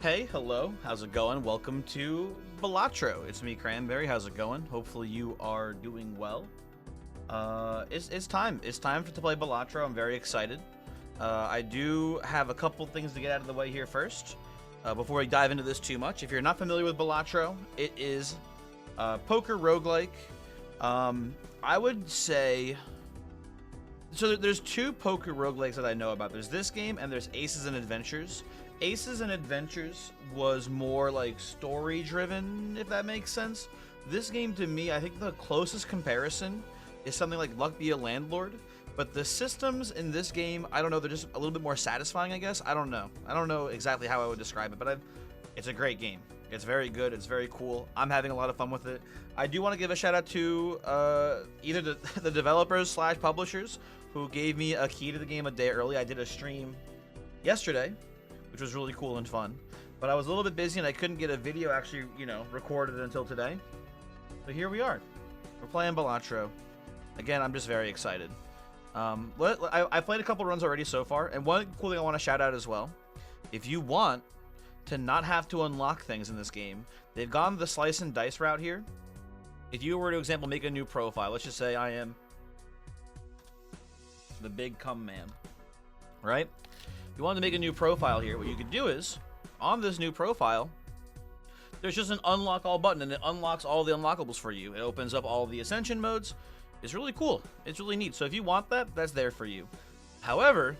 Hey, hello, how's it going? Welcome to Balatro. It's me, Cranberry. How's it going? Hopefully you are doing well. It's time. It's time to play Balatro. I'm very excited. I do have a couple things to get out of the way here first. Before we dive into this too much. If you're not familiar with Balatro, it is poker roguelike. I would say... So there's two poker roguelikes that I know about. There's this game and there's Aces and Adventures. Aces and Adventures was more like story driven, if that makes sense. This game to me, I think the closest comparison is something like Luck Be a Landlord. But the systems in this game, I don't know, they're just a little bit more satisfying, I guess. I don't know. I don't know exactly how I would describe it, but it's a great game. It's very good. It's very cool. I'm having a lot of fun with it. I do want to give a shout out to either the developers / publishers who gave me a key to the game a day early. I did a stream yesterday, which was really cool and fun. But I was a little bit busy and I couldn't get a video actually, recorded until today. So here we are. We're playing Balatro. Again, I'm just very excited. I played a couple runs already so far, and one cool thing I want to shout out as well. If you want to not have to unlock things in this game, they've gone the slice and dice route here. If you were to, example, make a new profile, let's just say I am the big cum man, right? If you wanted to make a new profile here, what you could do is, on this new profile, there's just an unlock all button, and it unlocks all the unlockables for you. It opens up all the ascension modes. It's really cool. It's really neat. So if you want that, that's there for you. However,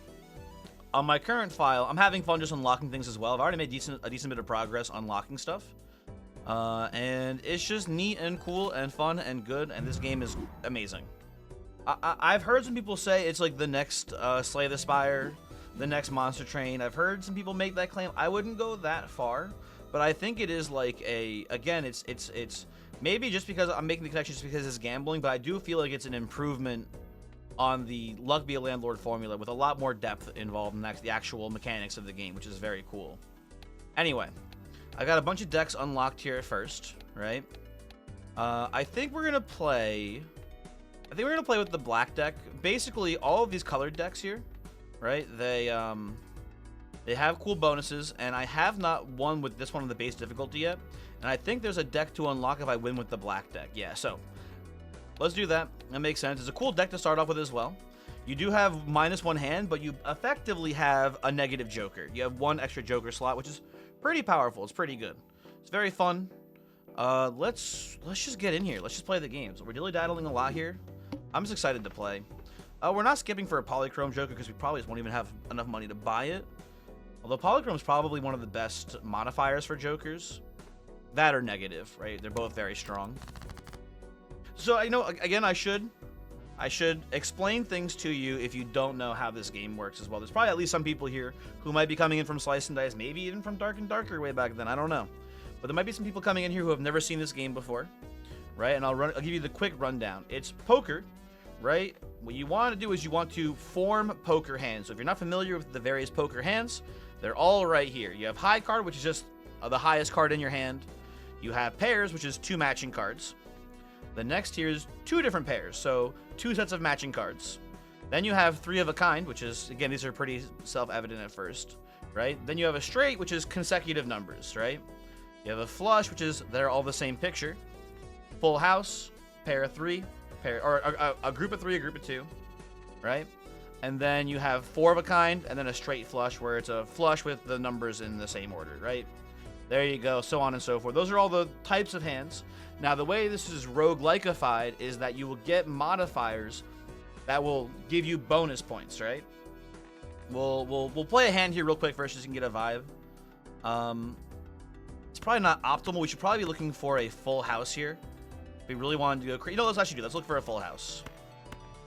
on my current file, I'm having fun just unlocking things as well. I've already made a decent bit of progress unlocking stuff. And it's just neat and cool and fun and good, and this game is amazing. I've heard some people say it's like the next Slay the Spire, the next Monster Train. I've heard some people make that claim. I wouldn't go that far, but I think it is like it's maybe just because I'm making the connection just because it's gambling, but I do feel like it's an improvement on the Luck Be a Landlord formula with a lot more depth involved in the actual mechanics of the game, which is very cool. Anyway, I got a bunch of decks unlocked here first, right? I think we're gonna play with the black deck. Basically, all of these colored decks here, right? They have cool bonuses, and I have not won with this one on the base difficulty yet. And I think there's a deck to unlock if I win with the black deck. Yeah, so let's do that. That makes sense. It's a cool deck to start off with as well. You do have -1 hand, but you effectively have a negative joker. You have one extra joker slot, which is pretty powerful. It's pretty good. It's very fun. Let's just get in here. Let's just play the games. We're dilly-daddling a lot here. I'm just excited to play. We're not skipping for a polychrome joker because we probably just won't even have enough money to buy it. Although polychrome is probably one of the best modifiers for jokers. That or negative, right? They're both very strong. So, again, I should explain things to you if you don't know how this game works as well. There's probably at least some people here who might be coming in from Slice and Dice, maybe even from Dark and Darker way back then. I don't know. But there might be some people coming in here who have never seen this game before, right? And I'll give you the quick rundown. It's poker, right? What you want to do is you want to form poker hands. So if you're not familiar with the various poker hands, they're all right here. You have high card, which is just the highest card in your hand. You have pairs, which is 2 matching cards. The next here is 2 different pairs, so 2 sets of matching cards. Then you have 3 of a kind, which is, again, these are pretty self-evident at first, right? Then you have a straight, which is consecutive numbers, right? You have a flush, which is they're all the same picture. Full house, pair of 3, a group of 3, a group of 2, right? And then you have 4 of a kind, and then a straight flush, where it's a flush with the numbers in the same order, right? There you go, so on and so forth. Those are all the types of hands. Now, the way this is roguelike-ified is that you will get modifiers that will give you bonus points, right? We'll play a hand here real quick first, just so you can get a vibe. It's probably not optimal. We should probably be looking for a full house here. If we really wanted to go let's actually do. Let's look for a full house.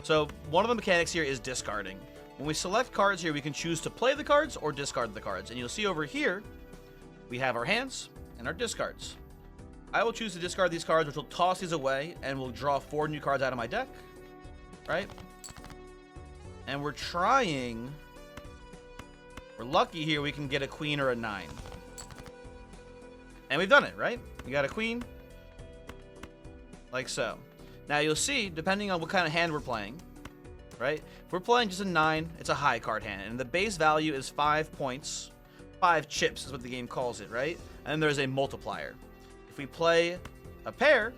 So, one of the mechanics here is discarding. When we select cards here, we can choose to play the cards or discard the cards. And you'll see over here, we have our hands and our discards. I will choose to discard these cards, which will toss these away, and we'll draw 4 new cards out of my deck, right? And we're lucky here, we can get a queen or a 9. And we've done it, right? We got a queen, like so. Now you'll see, depending on what kind of hand we're playing, right? If we're playing just a 9, it's a high card hand, and the base value is 5 points 5 chips is what the game calls it, right? And then there's a multiplier. If we play a pair,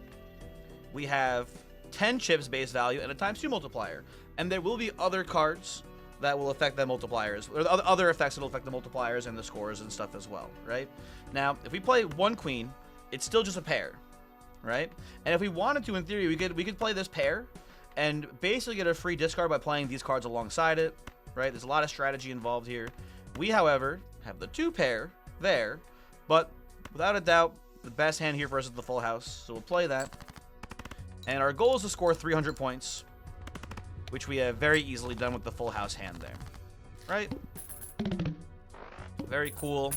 we have 10 chips base value and a ×2 multiplier. And there will be other cards that will affect the multipliers, or other effects that will affect the multipliers and the scores and stuff as well, right? Now, if we play 1 queen, it's still just a pair, right? And if we wanted to, in theory, we could play this pair and basically get a free discard by playing these cards alongside it, right? There's a lot of strategy involved here. We, however, have the 2 pair there, but without a doubt, the best hand here for us is the full house, so we'll play that. And our goal is to score 300 points, which we have very easily done with the full house hand there, right? Very cool,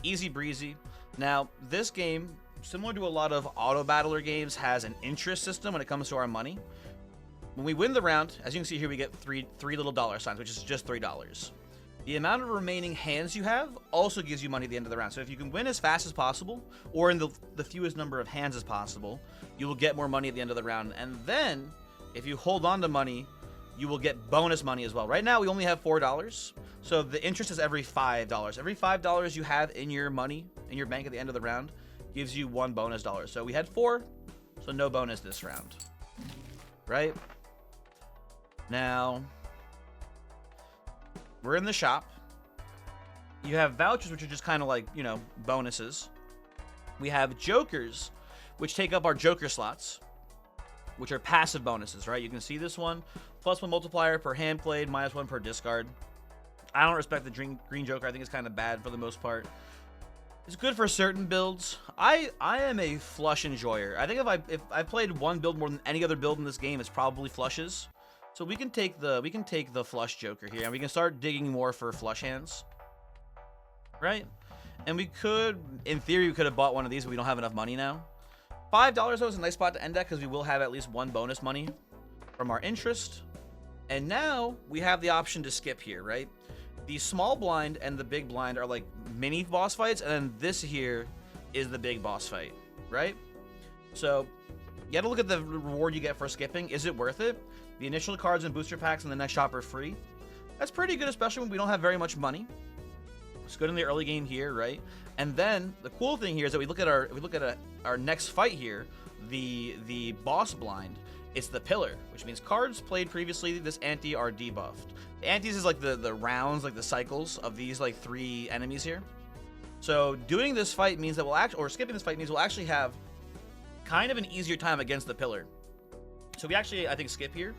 easy breezy. Now, this game, similar to a lot of auto battler games, has an interest system when it comes to our money. When we win the round, as you can see here, we get three little dollar signs, which is just $3. The amount of remaining hands you have also gives you money at the end of the round. So if you can win as fast as possible, or in the fewest number of hands as possible, you will get more money at the end of the round. And then, if you hold on to money, you will get bonus money as well. Right now, we only have $4, so the interest is every $5. Every $5 you have in your money, in your bank at the end of the round, gives you 1 bonus dollar. So we had 4, so no bonus this round, right? Now, we're in the shop. You have vouchers, which are just kind of like, you know, bonuses. We have jokers, which take up our joker slots, which are passive bonuses, right? You can see this one. +1 multiplier per hand played, -1 per discard. I don't respect the green joker. I think it's kind of bad for the most part. It's good for certain builds. I am a flush enjoyer. I think if I've played one build more than any other build in this game, it's probably flushes. So we can take the flush joker here, and we can start digging more for flush hands, right? And we could, in theory, we could have bought one of these, but we don't have enough money now. $5 though is a nice spot to end at because we will have at least 1 bonus money from our interest. And now we have the option to skip here, right? The small blind and the big blind are like mini boss fights, and then this here is the big boss fight, right? So you gotta look at the reward you get for skipping. Is it worth it? The initial cards and booster packs in the next shop are free. That's pretty good, especially when we don't have very much money. It's good in the early game here, right? And then the cool thing here is that we look at our next fight here, the boss blind. It's the pillar, which means cards played previously this ante are debuffed. The antes is like the rounds, like the cycles of these like 3 enemies here. So doing this fight means that skipping this fight means we'll actually have kind of an easier time against the pillar. So we actually, I think, skip here.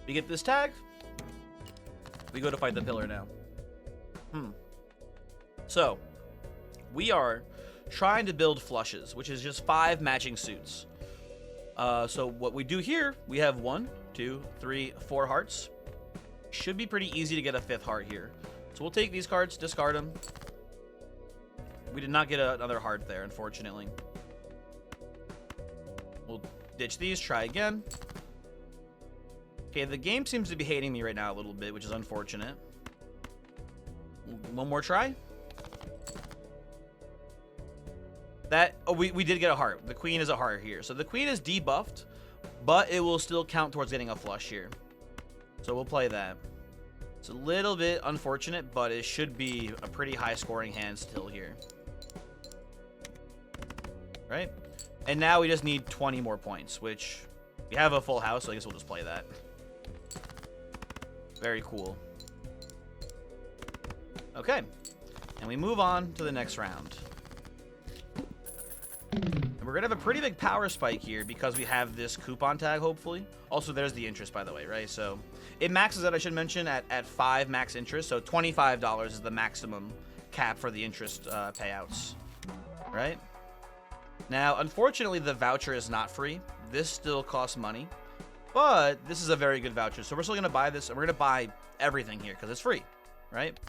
We get this tag. We go to fight the pillar now. So we are trying to build flushes, which is just 5 matching suits. So what we do here, we have 1, 2, 3, 4 hearts. Should be pretty easy to get a 5th heart here. So we'll take these cards, discard them. We did not get another heart there, unfortunately. We'll ditch these, try again. Okay, the game seems to be hating me right now a little bit, which is unfortunate. One more try. We did get a heart. The queen is a heart here. So the queen is debuffed, but it will still count towards getting a flush here. So we'll play that. It's a little bit unfortunate, but it should be a pretty high scoring hand still here. Right? And now we just need 20 more points, which we have a full house, so I guess we'll just play that. Very cool. Okay. And we move on to the next round. And we're going to have a pretty big power spike here because we have this coupon tag, hopefully. Also, there's the interest, by the way, right? So it maxes out, I should mention, at 5 max interest. So $25 is the maximum cap for the interest payouts, right? Now, unfortunately, the voucher is not free. This still costs money, but this is a very good voucher. So we're still going to buy this, and we're going to buy everything here because it's free, right?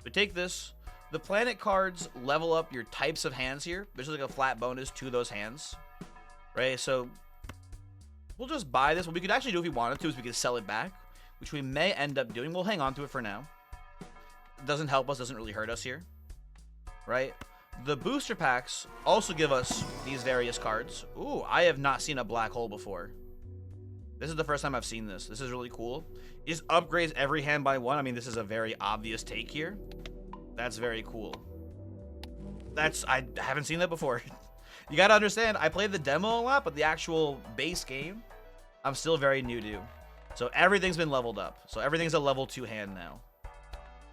We take this. The planet cards level up your types of hands here. There's like a flat bonus to those hands, right? So we'll just buy this. What we could actually do if we wanted to is we could sell it back, which we may end up doing. We'll hang on to it for now. It doesn't help us, doesn't really hurt us here, right? The booster packs also give us these various cards. Ooh, I have not seen a black hole before. This is the first time I've seen this. This is really cool. It just upgrades every hand by 1. I mean, this is a very obvious take here. That's very cool. I haven't seen that before. You gotta understand, I played the demo a lot, but the actual base game, I'm still very new to. So everything's been leveled up. So everything's a level 2 hand now.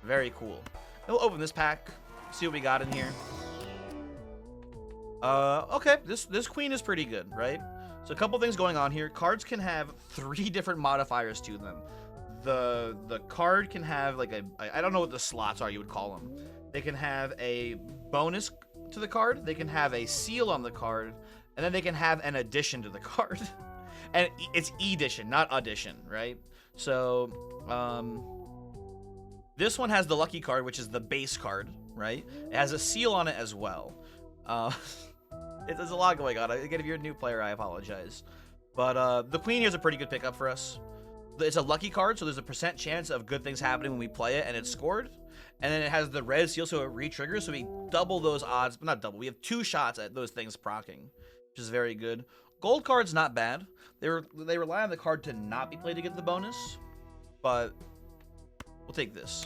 Very cool. We'll open this pack, see what we got in here. Okay, this queen is pretty good, right? So a couple things going on here. Cards can have 3 different modifiers to them. The card can have like I don't know what the slots are, you would call them. They can have a bonus to the card, they can have a seal on the card, and then they can have an addition to the card. And it's edition, not addition, right? So this one has the lucky card, which is the base card, right? It has a seal on it as well. There's a lot going on. Again, if you're a new player, I apologize. But the queen here is a pretty good pickup for us. It's a lucky card, so there's a % chance of good things happening when we play it, and it's scored. And then it has the red seal, so it re-triggers, so we double those odds. But not double. We have 2 shots at those things proccing, which is very good. Gold card's not bad. They rely on the card to not be played to get the bonus, but we'll take this.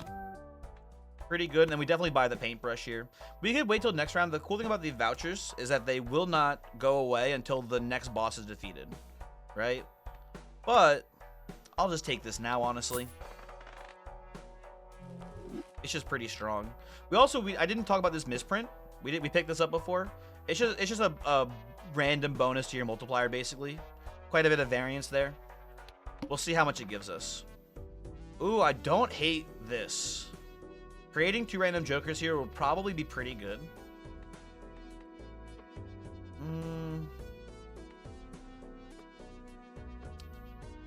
Pretty good, and then we definitely buy the paintbrush here. We could wait till next round. The cool thing about the vouchers is that they will not go away until the next boss is defeated, right? But I'll just take this now, honestly. It's just pretty strong. I didn't talk about this misprint. We picked this up before. It's just a random bonus to your multiplier, basically. Quite a bit of variance there. We'll see how much it gives us. Ooh, I don't hate this. Creating 2 random jokers here will probably be pretty good.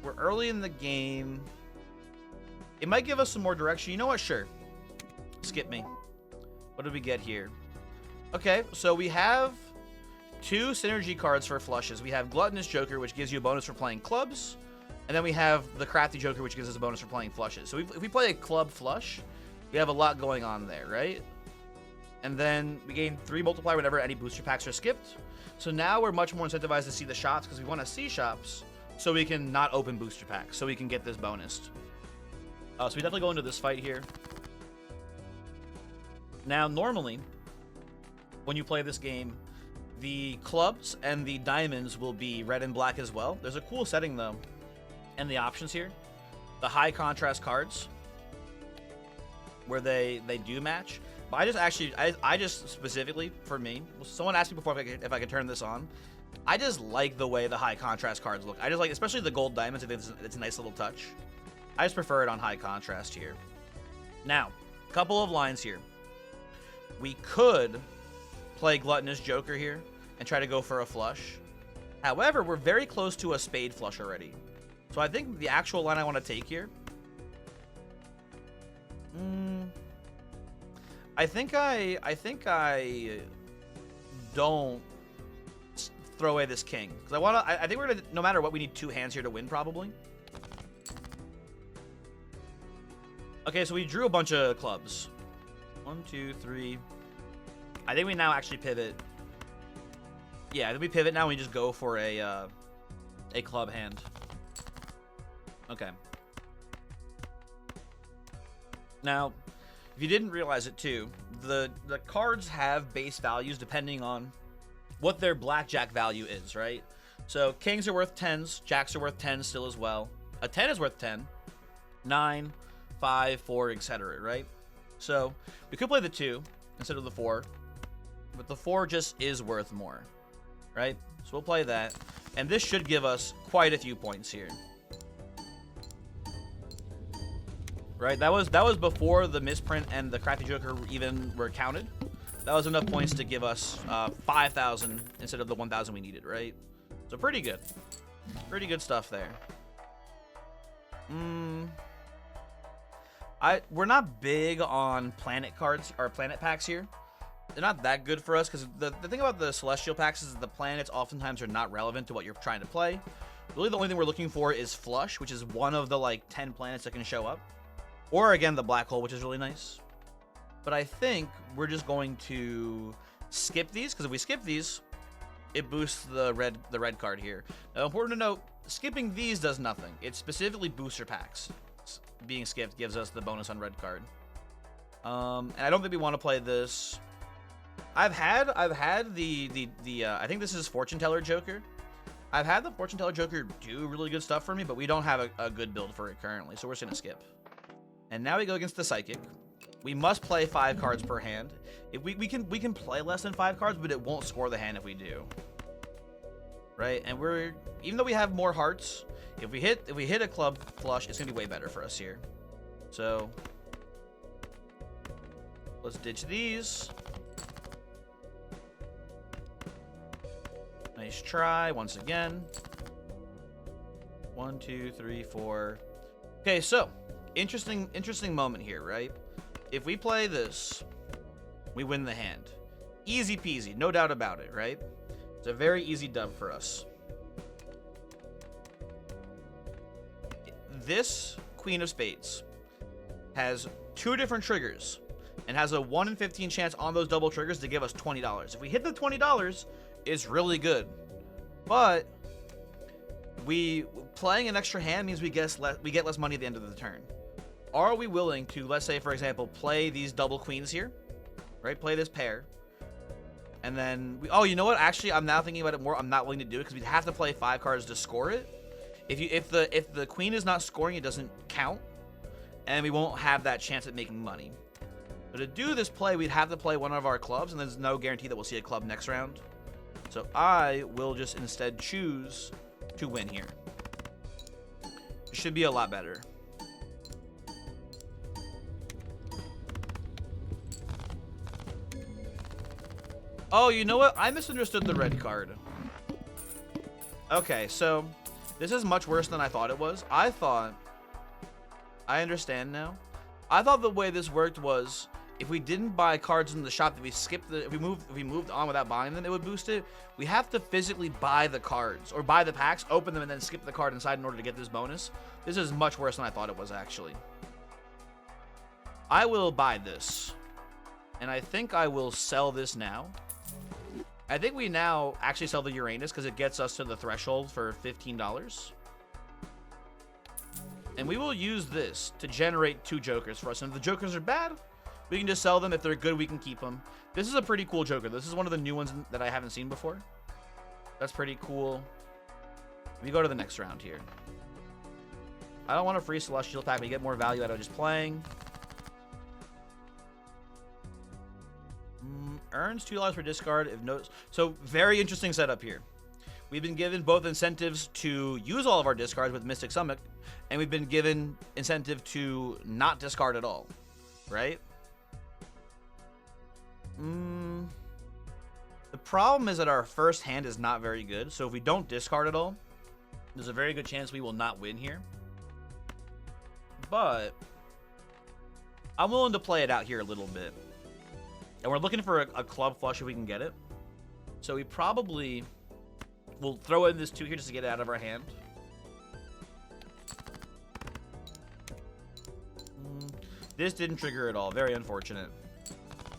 We're early in the game. It might give us some more direction. You know what? Sure. Skip me. What did we get here? Okay, so we have 2 synergy cards for flushes. We have Gluttonous Joker, which gives you a bonus for playing clubs. And then we have the Crafty Joker, which gives us a bonus for playing flushes. So if we play a club flush, we have a lot going on there, right? And then we gain 3 multiplier whenever any booster packs are skipped. So now we're much more incentivized to see the shops because we want to see shops so we can not open booster packs, so we can get this bonus. So we definitely go into this fight here. Now, normally, when you play this game, the clubs and the diamonds will be red and black as well. There's a cool setting, though, in the options here. The high contrast cards, where they do match. But I just specifically, for me, someone asked me before if I could turn this on. I just like the way the high contrast cards look. I just like, especially the gold diamonds, I think it's a nice little touch. I just prefer it on high contrast here. Now, a couple of lines here. We could play Gluttonous Joker here and try to go for a flush. However, we're very close to a spade flush already. So I think the actual line I want to take here... I think I don't throw away this king. Because I think we're going to, no matter what, we need 2 hands here to win, probably. Okay, so we drew a bunch of clubs. 1, 2, 3. I think we now actually pivot. Yeah, I think we pivot now and we just go for a club hand. Okay. Now, if you didn't realize it too, the cards have base values depending on what their blackjack value is, right? So kings are worth 10s, jacks are worth 10s still as well. A 10 is worth 10, 9, 5, 4, etc., right? So we could play the 2 instead of the 4, but the 4 just is worth more, right? So we'll play that, and this should give us quite a few points here. Right, that was before the misprint and the Crafty Joker even were counted. That was enough points to give us 5,000 instead of the 1,000 we needed, right? So pretty good. Pretty good stuff there. We're not big on planet cards or planet packs here. They're not that good for us because the thing about the celestial packs is the planets oftentimes are not relevant to what you're trying to play. Really the only thing we're looking for is flush, which is one of the like 10 planets that can show up. Or again, the black hole, which is really nice. But I think we're just going to skip these, because if we skip these, it boosts the red card here. Now, important to note, skipping these does nothing. It's specifically booster packs. Being skipped gives us the bonus on red card. And I don't think we want to play this. I've had the I think this is Fortune Teller Joker. I've had the Fortune Teller Joker do really good stuff for me, but we don't have a good build for it currently, so we're just gonna skip. And now we go against the Psychic. We must play 5 cards per hand. If we can play less than 5 cards, but it won't score the hand if we do. Right? And we're, even though we have more hearts, if we hit a club flush, it's gonna be way better for us here. So let's ditch these. Nice try once again. 1, 2, 3, 4. Okay, so interesting moment here, right? If we play this, we win the hand. Easy peasy, no doubt about it, right? It's a very easy dub for us. This Queen of Spades has 2 different triggers and has a 1 in 15 chance on those double triggers to give us $20. If we hit the $20, it's really good. But playing an extra hand means we get less money at the end of the turn. Are we willing to, let's say, for example, play these double queens here, right? Play this pair. And then, oh, you know what? Actually, I'm now thinking about it more. I'm not willing to do it because we'd have to play 5 cards to score it. If the queen is not scoring, it doesn't count. And we won't have that chance at making money. But to do this play, we'd have to play one of our clubs, and there's no guarantee that we'll see a club next round. So I will just instead choose to win here. It should be a lot better. Oh, you know what? I misunderstood the red card. Okay, so this is much worse than I thought it was. I understand now. I thought the way this worked was if we didn't buy cards in the shop, that we skipped if we moved on without buying them, it would boost it. We have to physically buy the cards or buy the packs, open them, and then skip the card inside in order to get this bonus. This is much worse than I thought it was, actually. I will buy this, and I think I will sell this now. I think we now actually sell the Uranus because it gets us to the threshold for $15. And we will use this to generate 2 jokers for us. And if the jokers are bad, we can just sell them. If they're good, we can keep them. This is a pretty cool joker. This is one of the new ones that I haven't seen before. That's pretty cool. We go to the next round here. I don't want a free Celestial pack, but you get more value out of just playing. Earns $2 per discard if no. So very interesting setup here. We've been given both incentives to use all of our discards with Mystic Summit, and we've been given incentive to not discard at all, right? The problem is that our first hand is not very good, so if we don't discard at all, there's a very good chance we will not win here. But I'm willing to play it out here a little bit. And we're looking for a club flush if we can get it. So we probably will throw in this 2 here just to get it out of our hand. This didn't trigger at all. Very unfortunate.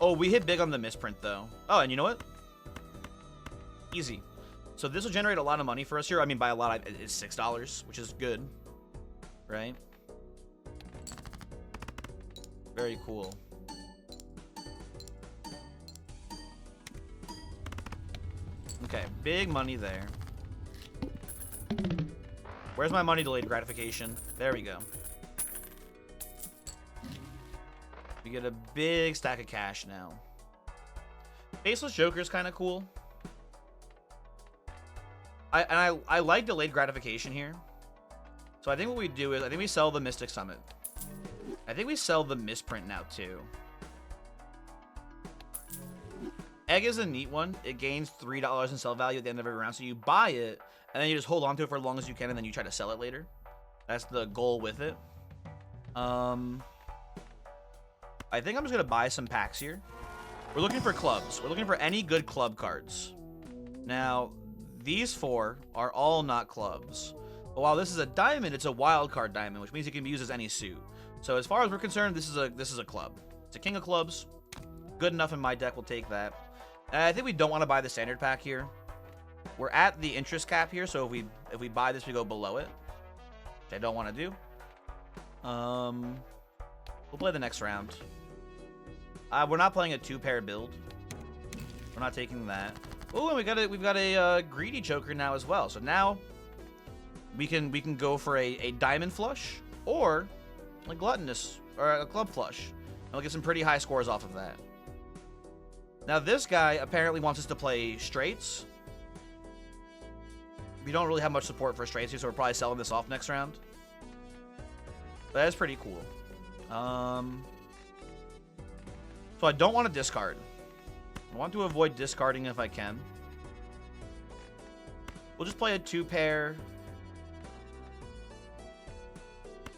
Oh, we hit big on the misprint, though. Oh, and you know what? Easy. So this will generate a lot of money for us here. I mean, by a lot, it's $6, which is good. Right? Very cool. Okay, big money there. Where's my money delayed gratification? There we go. We get a big stack of cash now. Faceless Joker is kind of cool. I like delayed gratification here. So I think what we do is, I think we sell the Mystic Summit. I think we sell the misprint now too. Egg is a neat one. It gains $3 in sell value at the end of every round. So you buy it, and then you just hold on to it for as long as you can, and then you try to sell it later. That's the goal with it. I think I'm just going to buy some packs here. We're looking for clubs. We're looking for any good club cards. Now, these 4 are all not clubs. But while this is a diamond, it's a wild card diamond, which means it can be used as any suit. So as far as we're concerned, this is a club. It's a king of clubs. Good enough in my deck. We'll take that. And I think we don't want to buy the standard pack here. We're at the interest cap here, so if we buy this, we go below it, which I don't want to do. We'll play the next round. We're not playing a 2-pair build. We're not taking that. Oh, and we've got a greedy joker now as well. So now we can go for a diamond flush or a gluttonous or a club flush. And we'll get some pretty high scores off of that. Now this guy apparently wants us to play straights. We don't really have much support for straights here, so we're probably selling this off next round. But that's pretty cool. So I don't want to discard. I want to avoid discarding if I can. We'll just play a 2-pair.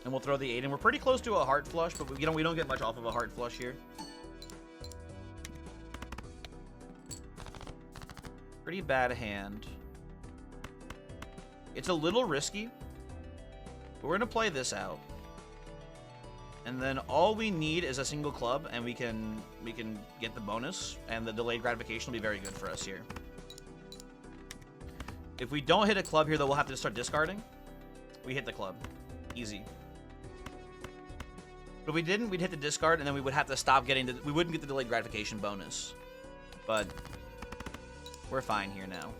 And we'll throw the 8 in. We're pretty close to a heart flush, but we don't get much off of a heart flush here. Pretty bad hand. It's a little risky. But we're going to play this out. And then all we need is a single club, and we can get the bonus, and the delayed gratification will be very good for us here. If we don't hit a club here, though, we'll have to start discarding. We hit the club. Easy. But if we didn't, we'd hit the discard, and then we would have to stop getting the... We wouldn't get the delayed gratification bonus. But we're fine here now.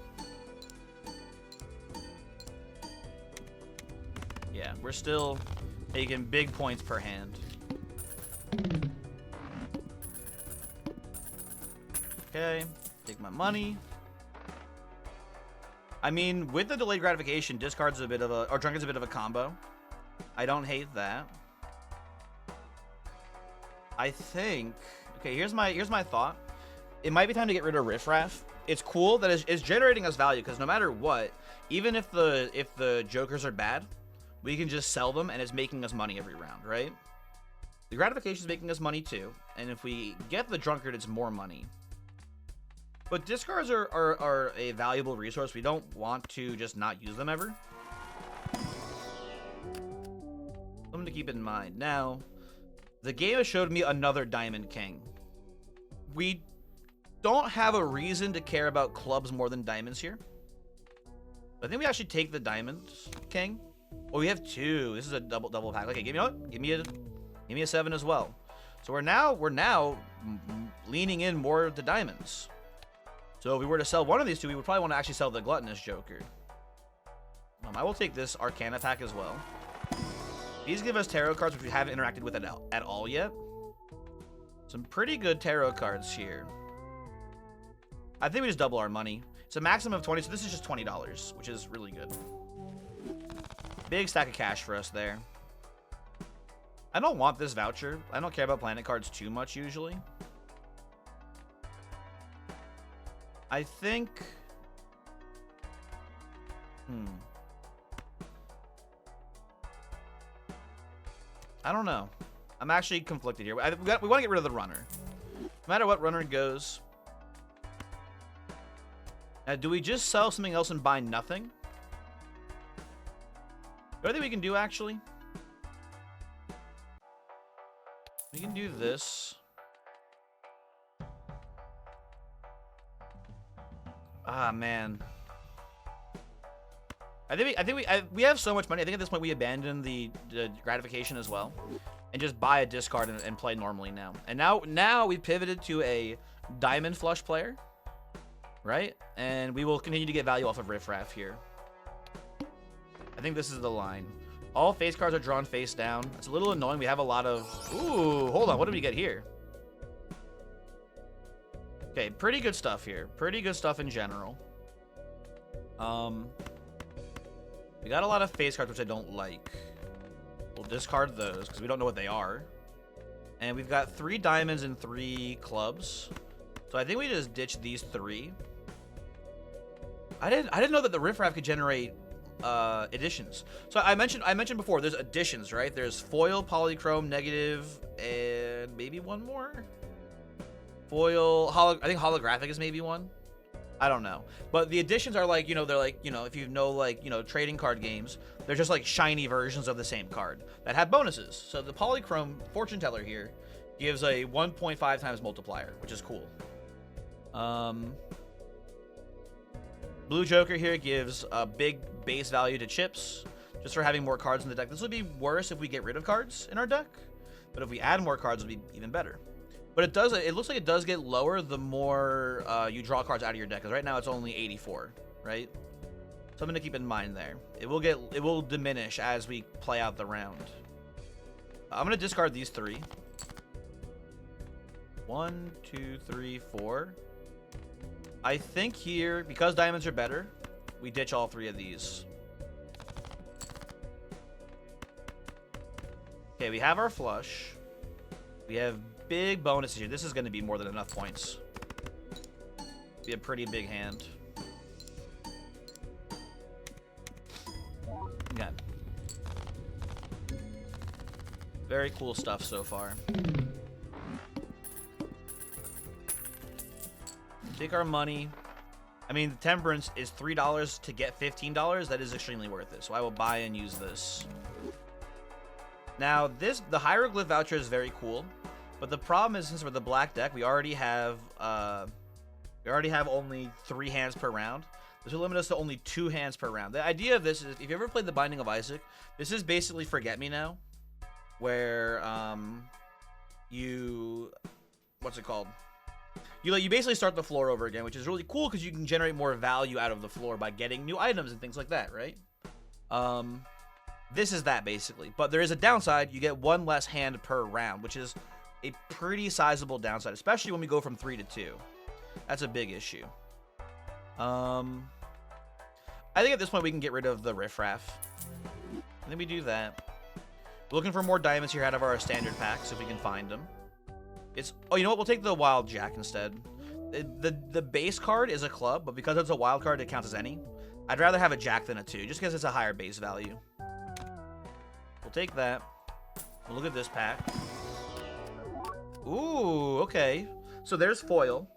Yeah, we're still making big points per hand. Okay, take my money. I mean, with the delayed gratification, discard's a bit of a... Or drunkard's a bit of a combo. I don't hate that. I think... Okay, here's my thought. It might be time to get rid of Riffraff. It's cool that it's generating us value, because no matter what, even if the jokers are bad, we can just sell them, and it's making us money every round, right? The gratification is making us money too, and if we get the drunkard, it's more money. But discards are a valuable resource. We don't want to just not use them ever. Something to keep in mind. Now, the game has showed me another Diamond King. We don't have a reason to care about clubs more than diamonds here. I think we actually take the Diamond King. Oh, we have 2. This is a double pack. Okay, give me a 7 as well. So we're now leaning in more of the diamonds. So if we were to sell one of these 2, we would probably want to actually sell the gluttonous joker. I will take this Arcana pack as well. These give us tarot cards which we haven't interacted with at all yet. Some pretty good tarot cards here. I think we just double our money. It's a maximum of 20, so this is just $20, which is really good. Big stack of cash for us there. I don't want this voucher. I don't care about planet cards too much usually. I think... I don't know. I'm actually conflicted here. We want to get rid of the runner. No matter what runner goes. Now, do we just sell something else and buy nothing? The other thing we can do, actually, we can do this. Ah, man. I think we have so much money. I think at this point we abandon the gratification as well, and just buy a discard and play normally now. And now we pivoted to a diamond flush player, right? And we will continue to get value off of Riffraff here. I think this is the line. All face cards are drawn face down. It's a little annoying. We have a lot of... Ooh, hold on. What did we get here? Okay, pretty good stuff here. Pretty good stuff in general. We got a lot of face cards, which I don't like. We'll discard those, because we don't know what they are. And we've got 3 diamonds and 3 clubs. So I think we just ditch these 3. I didn't know that the Riffraff could generate additions. So I mentioned before, there's additions, right? There's foil, polychrome, negative, and maybe one more. Foil, I think holographic is maybe one. I don't know. But the additions are like, they're like, if you know, like, trading card games, they're just like shiny versions of the same card that have bonuses. So the polychrome fortune teller here gives a 1.5 times multiplier, which is cool. Blue Joker here gives a big base value to chips, just for having more cards in the deck. This would be worse if we get rid of cards in our deck, but if we add more cards, it would be even better. But it does. It looks like it does get lower the more you draw cards out of your deck. Because right now it's only 84, right? Something to keep in mind there. It will diminish as we play out the round. I'm gonna discard these 3. 1, 2, 3, 4. I think here, because diamonds are better, we ditch all 3 of these. Okay, we have our flush. We have big bonuses here. This is going to be more than enough points. Be a pretty big hand. Okay. Very cool stuff so far. Take our money. I mean, the temperance is $3 to get $15. That is extremely worth it. So I will buy and use this. Now, the hieroglyph voucher is very cool, but the problem is since we're the black deck, we already have only 3 hands per round. This will limit us to only 2 hands per round. The idea of this is, if you ever played The Binding of Isaac, this is basically Forget Me Now, where what's it called? You basically start the floor over again, which is really cool because you can generate more value out of the floor by getting new items and things like that, right? This is that, basically. But there is a downside. You get 1 less hand per round, which is a pretty sizable downside, especially when we go from 3 to 2. That's a big issue. I think at this point we can get rid of the riffraff. I think we do that. We're looking for more diamonds here out of our standard packs if we can find them. Oh, you know what? We'll take the wild jack instead. The base card is a club, but because it's a wild card, it counts as any. I'd rather have a jack than a 2, just because it's a higher base value. We'll take that. We'll look at this pack. Ooh, okay. So there's foil,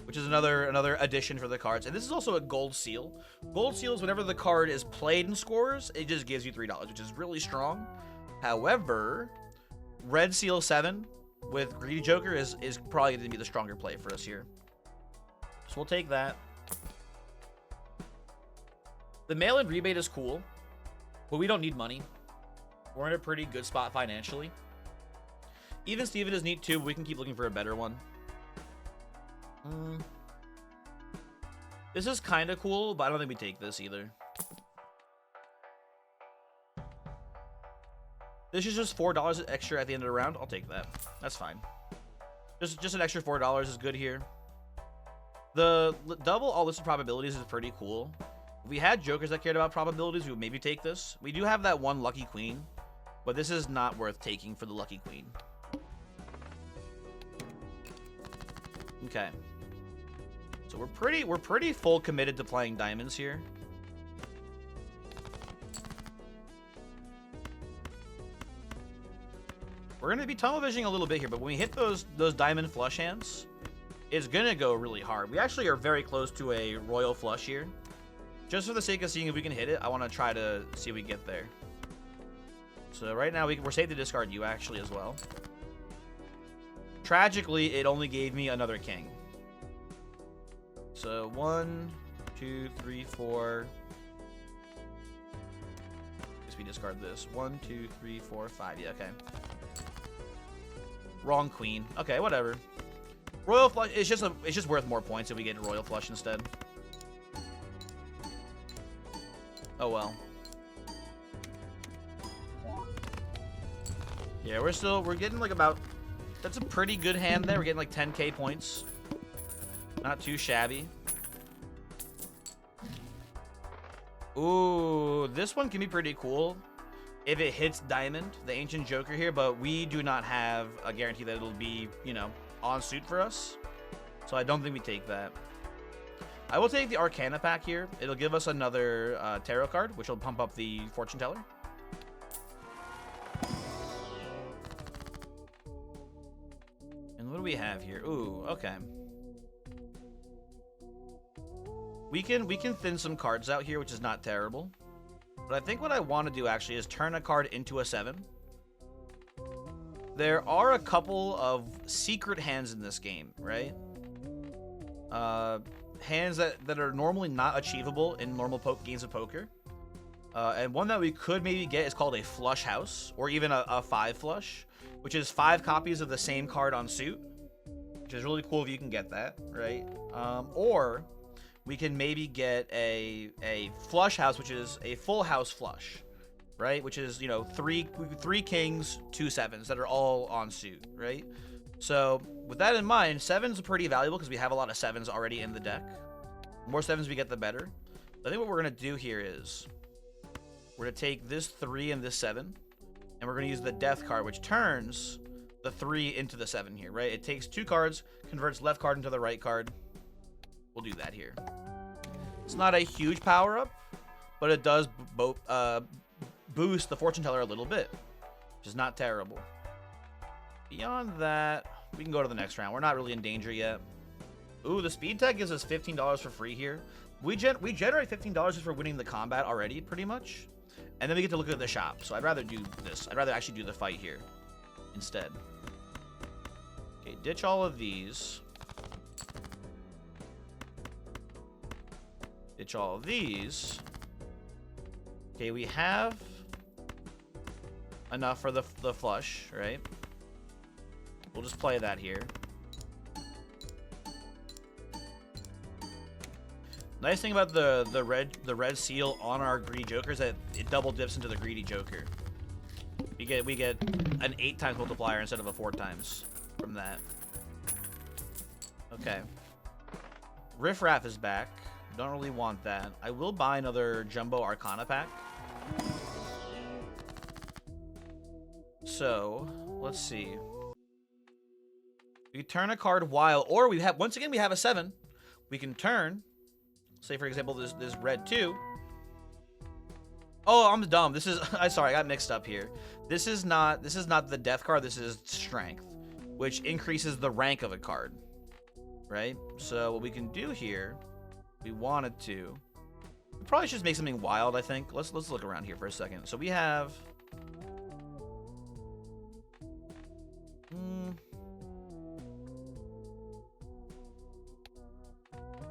which is another addition for the cards. And this is also a gold seal. Gold seals, whenever the card is played and scores, it just gives you $3, which is really strong. However, red seal 7 with Greedy Joker is probably going to be the stronger play for us here. So we'll take that. The mail-in rebate is cool, but we don't need money. We're in a pretty good spot financially. Even Steven is neat too, but we can keep looking for a better one. This is kind of cool, but I don't think we take this either. This is just $4 extra at the end of the round. I'll take that. That's fine. Just an extra $4 is good here. The double all listed probabilities is pretty cool. If we had jokers that cared about probabilities, we would maybe take this. We do have that 1 lucky queen, but this is not worth taking for the lucky queen. Okay. So we're pretty full committed to playing diamonds here. We're going to be tunnel visioning a little bit here, but when we hit those diamond flush hands, it's going to go really hard. We actually are very close to a royal flush here. Just for the sake of seeing if we can hit it, I want to try to see if we get there. So right now, we're safe to discard you actually as well. Tragically, it only gave me another king. So 1, 2, 3, 4. Guess we discard this. 1, 2, 3, 4, 5. Yeah, okay. Wrong queen. Okay, whatever. Royal flush. It's just worth more points if we get royal flush instead. Oh well. Yeah, we're getting like about. That's a pretty good hand there. We're getting like 10k points. Not too shabby. Ooh, this one can be pretty cool if it hits diamond, the ancient joker here, but we do not have a guarantee that it'll be, you know, on suit for us. So I don't think we take that. I will take the Arcana pack here. It'll give us another tarot card, which will pump up the fortune teller. And what do we have here? Ooh, okay. We can thin some cards out here, which is not terrible. But I think what I want to do actually is turn a card into a 7. There are a couple of secret hands in this game, right? Hands that are normally not achievable in normal games of poker. And one that we could maybe get is called a flush house, or even a 5 flush, which is 5 copies of the same card on suit. which is really cool if you can get that, right? Or we can maybe get a flush house, which is a full house flush, right? Which is, you know, three kings, 2 sevens that are all on suit, right? So with that in mind, sevens are pretty valuable because we have a lot of sevens already in the deck. The more sevens we get, the better. I think what we're gonna do here is we're gonna take this 3 and this 7, and we're gonna use the death card, which turns the 3 into the 7 here, right? It takes 2 cards, converts left card into the right card. We'll do that here. It's not a huge power up, but it does boost the fortune teller a little bit, which is not terrible. Beyond that, we can go to the next round. We're not really in danger yet. Ooh, the speed tech gives us $15 for free here. We generate $15 just for winning the combat already, pretty much. And then we get to look at the shop. So I'd rather do this. I'd rather actually do the fight here instead. Okay, ditch all of these. Ditch all of these. Okay, we have enough for the flush, right? We'll just play that here. Nice thing about the red seal on our greedy joker is that it double dips into the greedy joker. We get an 8 times multiplier instead of a 4 times from that. Okay. Riff Raff is back. Don't really want that. I will buy another Jumbo Arcana pack. So, let's see. We turn a card while, or we have, once again, we have a 7. We can turn, say for example, this red 2. Oh, I'm dumb. This is, I'm sorry, I got mixed up here. This is not the death card, this is strength, which increases the rank of a card, right? So what we can do here, we wanted to, we probably should just make something wild, I think. Let's look around here for a second. So we have,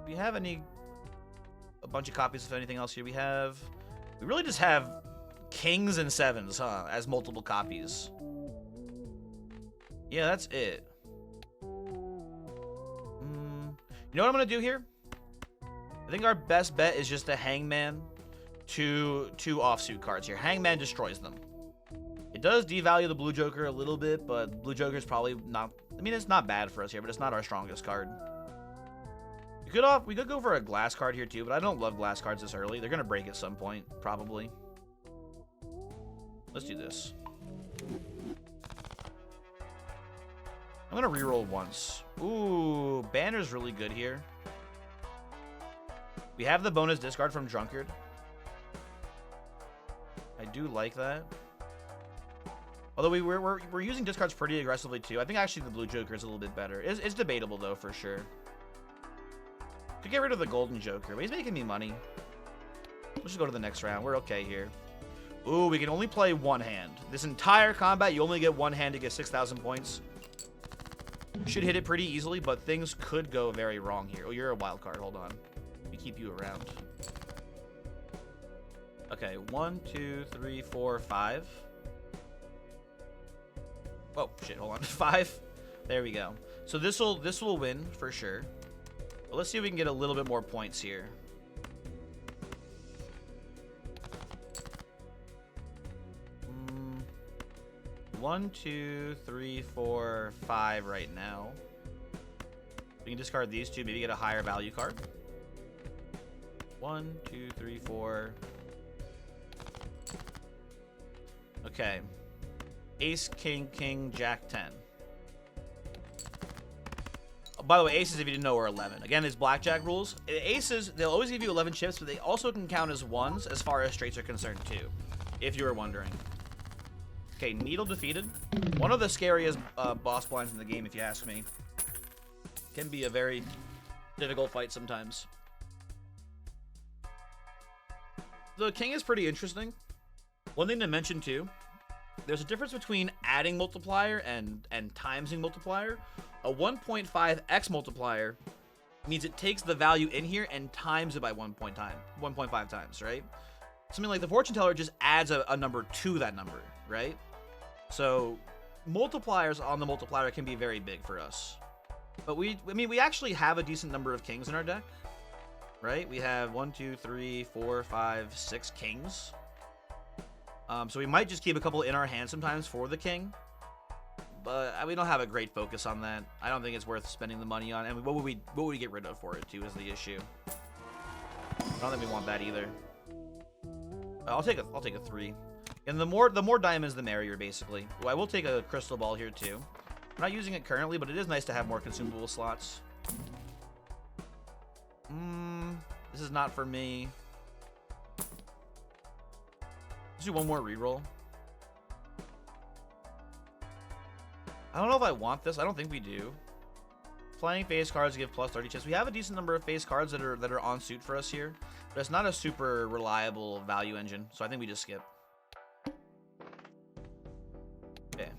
we have a bunch of copies of anything else here? We really just have kings and 7s, huh, as multiple copies. Yeah, that's it. You know what I'm gonna do here? I think our best bet is just a Hangman, two offsuit cards here. Hangman destroys them. It does devalue the Blue Joker a little bit, but Blue Joker is probably not, I mean, it's not bad for us here, but it's not our strongest card. We could go for a glass card here too, but I don't love glass cards this early. They're gonna break at some point, probably. Let's do this. I'm gonna reroll once. Ooh, Banner's really good here. We have the bonus discard from Drunkard. I do like that. Although we're using discards pretty aggressively too. I think actually the Blue Joker is a little bit better. It's debatable though, for sure. Could get rid of the Golden Joker, but he's making me money. Let's just go to the next round. We're okay here. Ooh, we can only play one hand. This entire combat, you only get one hand to get 6,000 points. Should hit it pretty easily, but things could go very wrong here. Oh, you're a wild card. Hold on. We keep you around. Okay, 1, 2, 3, 4, 5. Oh, shit, hold on. 5. There we go. So this will win for sure. But let's see if we can get a little bit more points here. One, 2, 3, 4, 5 right now. We can discard these two, maybe get a higher value card. 1, 2, 3, 4. Okay. Ace, king, king, jack, 10. Oh, by the way, aces, if you didn't know, are 11. Again, it's blackjack rules. Aces, they'll always give you 11 chips, but they also can count as ones as far as straights are concerned too, if you were wondering. Okay, Needle defeated. One of the scariest boss blinds in the game, if you ask me. Can be a very difficult fight sometimes. The king is pretty interesting. One thing to mention too, there's a difference between adding multiplier and timesing multiplier. A 1.5x multiplier means it takes the value in here and times it by 1.5 times, right? Something like the fortune teller just adds a number to that number, right? So multipliers on the multiplier can be very big for us. But I mean, we actually have a decent number of kings in our deck, right? We have 1, 2, 3, 4, 5, 6 kings. So we might just keep a couple in our hand sometimes for the king. But we don't have a great focus on that. I don't think it's worth spending the money on. And what would we get rid of for it too is the issue. I don't think we want that either. I'll take a 3. And the more diamonds, the merrier, basically. Well, I will take a crystal ball here too. I'm not using it currently, but it is nice to have more consumable slots. This is not for me. Let's do one more reroll. I don't know if I want this. I don't think we do. Playing face cards give plus 30 chance. We have a decent number of face cards that are on suit for us here, but it's not a super reliable value engine, so I think we just skip. Okay,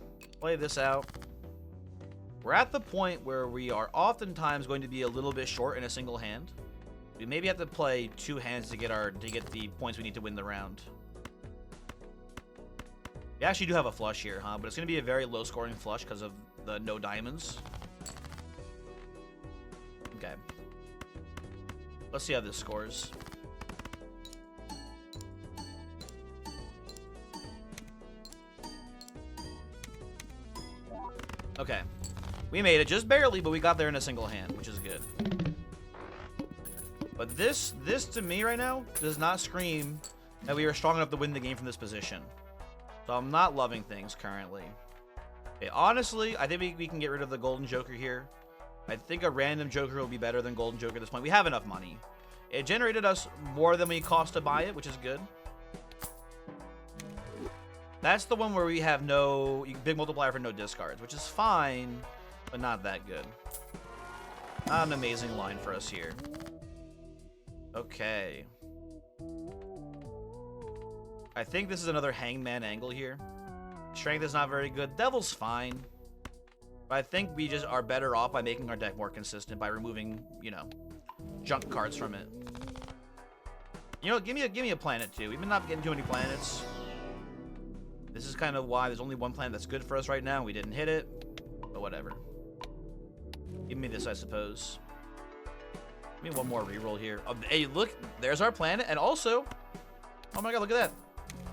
play this out. We're at the point where we are oftentimes going to be a little bit short in a single hand. We maybe have to play 2 hands to get the points we need to win the round. We actually do have a flush here, huh? But it's going to be a very low-scoring flush because of the no diamonds. Okay. Let's see how this scores. Okay. We made it just barely, but we got there in a single hand, which is good. But this to me right now does not scream that we are strong enough to win the game from this position. So I'm not loving things currently. Okay, honestly, I think we can get rid of the golden joker here. I think a random joker will be better than golden joker at this point. We have enough money. It generated us more than we cost to buy it, which is good. That's the one where we have no big multiplier for no discards, which is fine, but not that good. Not an amazing line for us here. Okay. I think this is another hangman angle here. Strength is not very good. Devil's fine. But I think we just are better off by making our deck more consistent by removing, you know, junk cards from it. You know, give me a planet too. We've been not getting too many planets. This is kind of why there's only one planet that's good for us right now. We didn't hit it, but whatever. Give me this, I suppose. Give me one more reroll here. Oh, hey, look, there's our planet, and also, oh my god, look at that.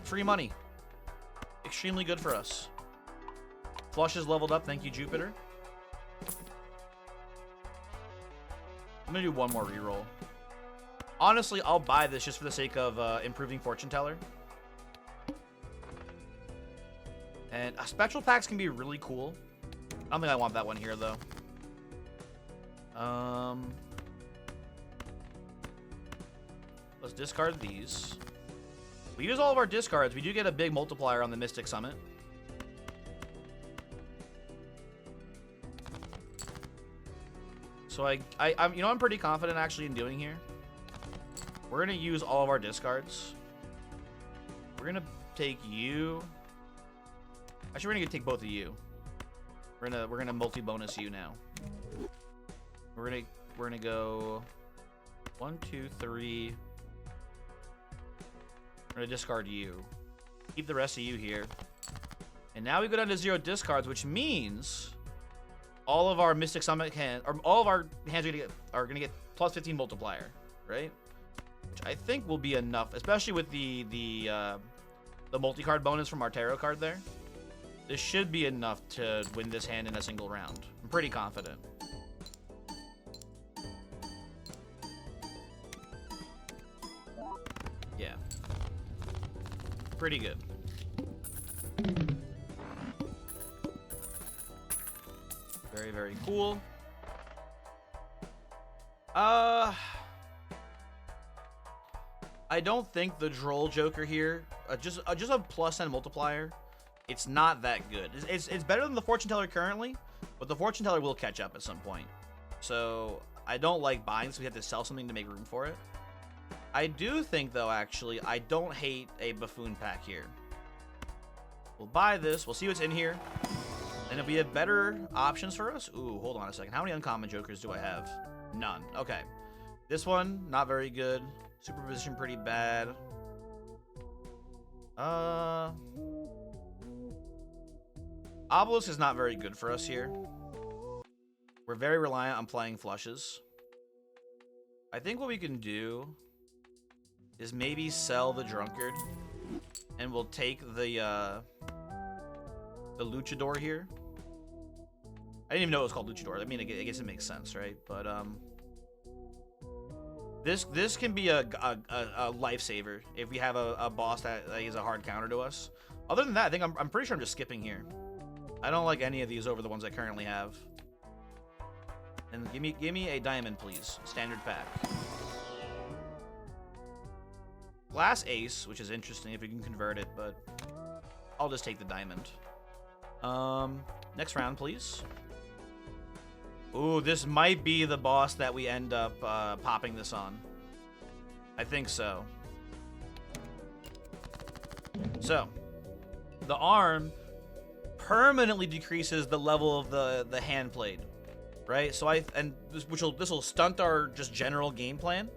Free money. Extremely good for us. Flush is leveled up. Thank you, Jupiter. I'm going to do one more reroll. Honestly, I'll buy this just for the sake of improving Fortune Teller. And special packs can be really cool. I don't think I want that one here, though. Let's discard these. We use all of our discards. We do get a big multiplier on the Mystic Summit. So I'm you know, I'm pretty confident actually in doing here. We're gonna use all of our discards. We're gonna take you. Actually, we're gonna take both of you. We're gonna multi-bonus you now. We're gonna go 1, 2, 3. We're gonna discard you. Keep the rest of you here. And now we go down to 0 discards, which means all of our Mystic Summit hands, or all of our hands are gonna get plus 15 multiplier, right? Which I think will be enough, especially with the multi-card bonus from our tarot card there. This should be enough to win this hand in a single round. I'm pretty confident. Yeah. Pretty good. Very, very cool. I don't think the Droll Joker here, just a plus 10 multiplier, it's not that good. It's better than the Fortune Teller currently, but the Fortune Teller will catch up at some point. So I don't like buying, so we have to sell something to make room for it. I do think, though, actually, I don't hate a Buffoon pack here. We'll buy this. We'll see what's in here. And if we have better options for us... Ooh, hold on a second. How many uncommon jokers do I have? None. Okay. This one, not very good. Superposition, pretty bad. Obelisk is not very good for us here. We're very reliant on playing flushes. I think what we can do is maybe sell the drunkard, and we'll take the luchador here. I didn't even know it was called luchador. I mean, I guess it makes sense, right? But this can be a lifesaver if we have a boss that is a hard counter to us. Other than that, I think I'm pretty sure I'm just skipping here. I don't like any of these over the ones I currently have. And give me a diamond, please. Standard pack. Glass ace, which is interesting if we can convert it, but I'll just take the diamond. Next round, please. Ooh, this might be the boss that we end up popping this on. I think so. So, the arm permanently decreases the level of the hand played, right? So this will stunt our just general game plan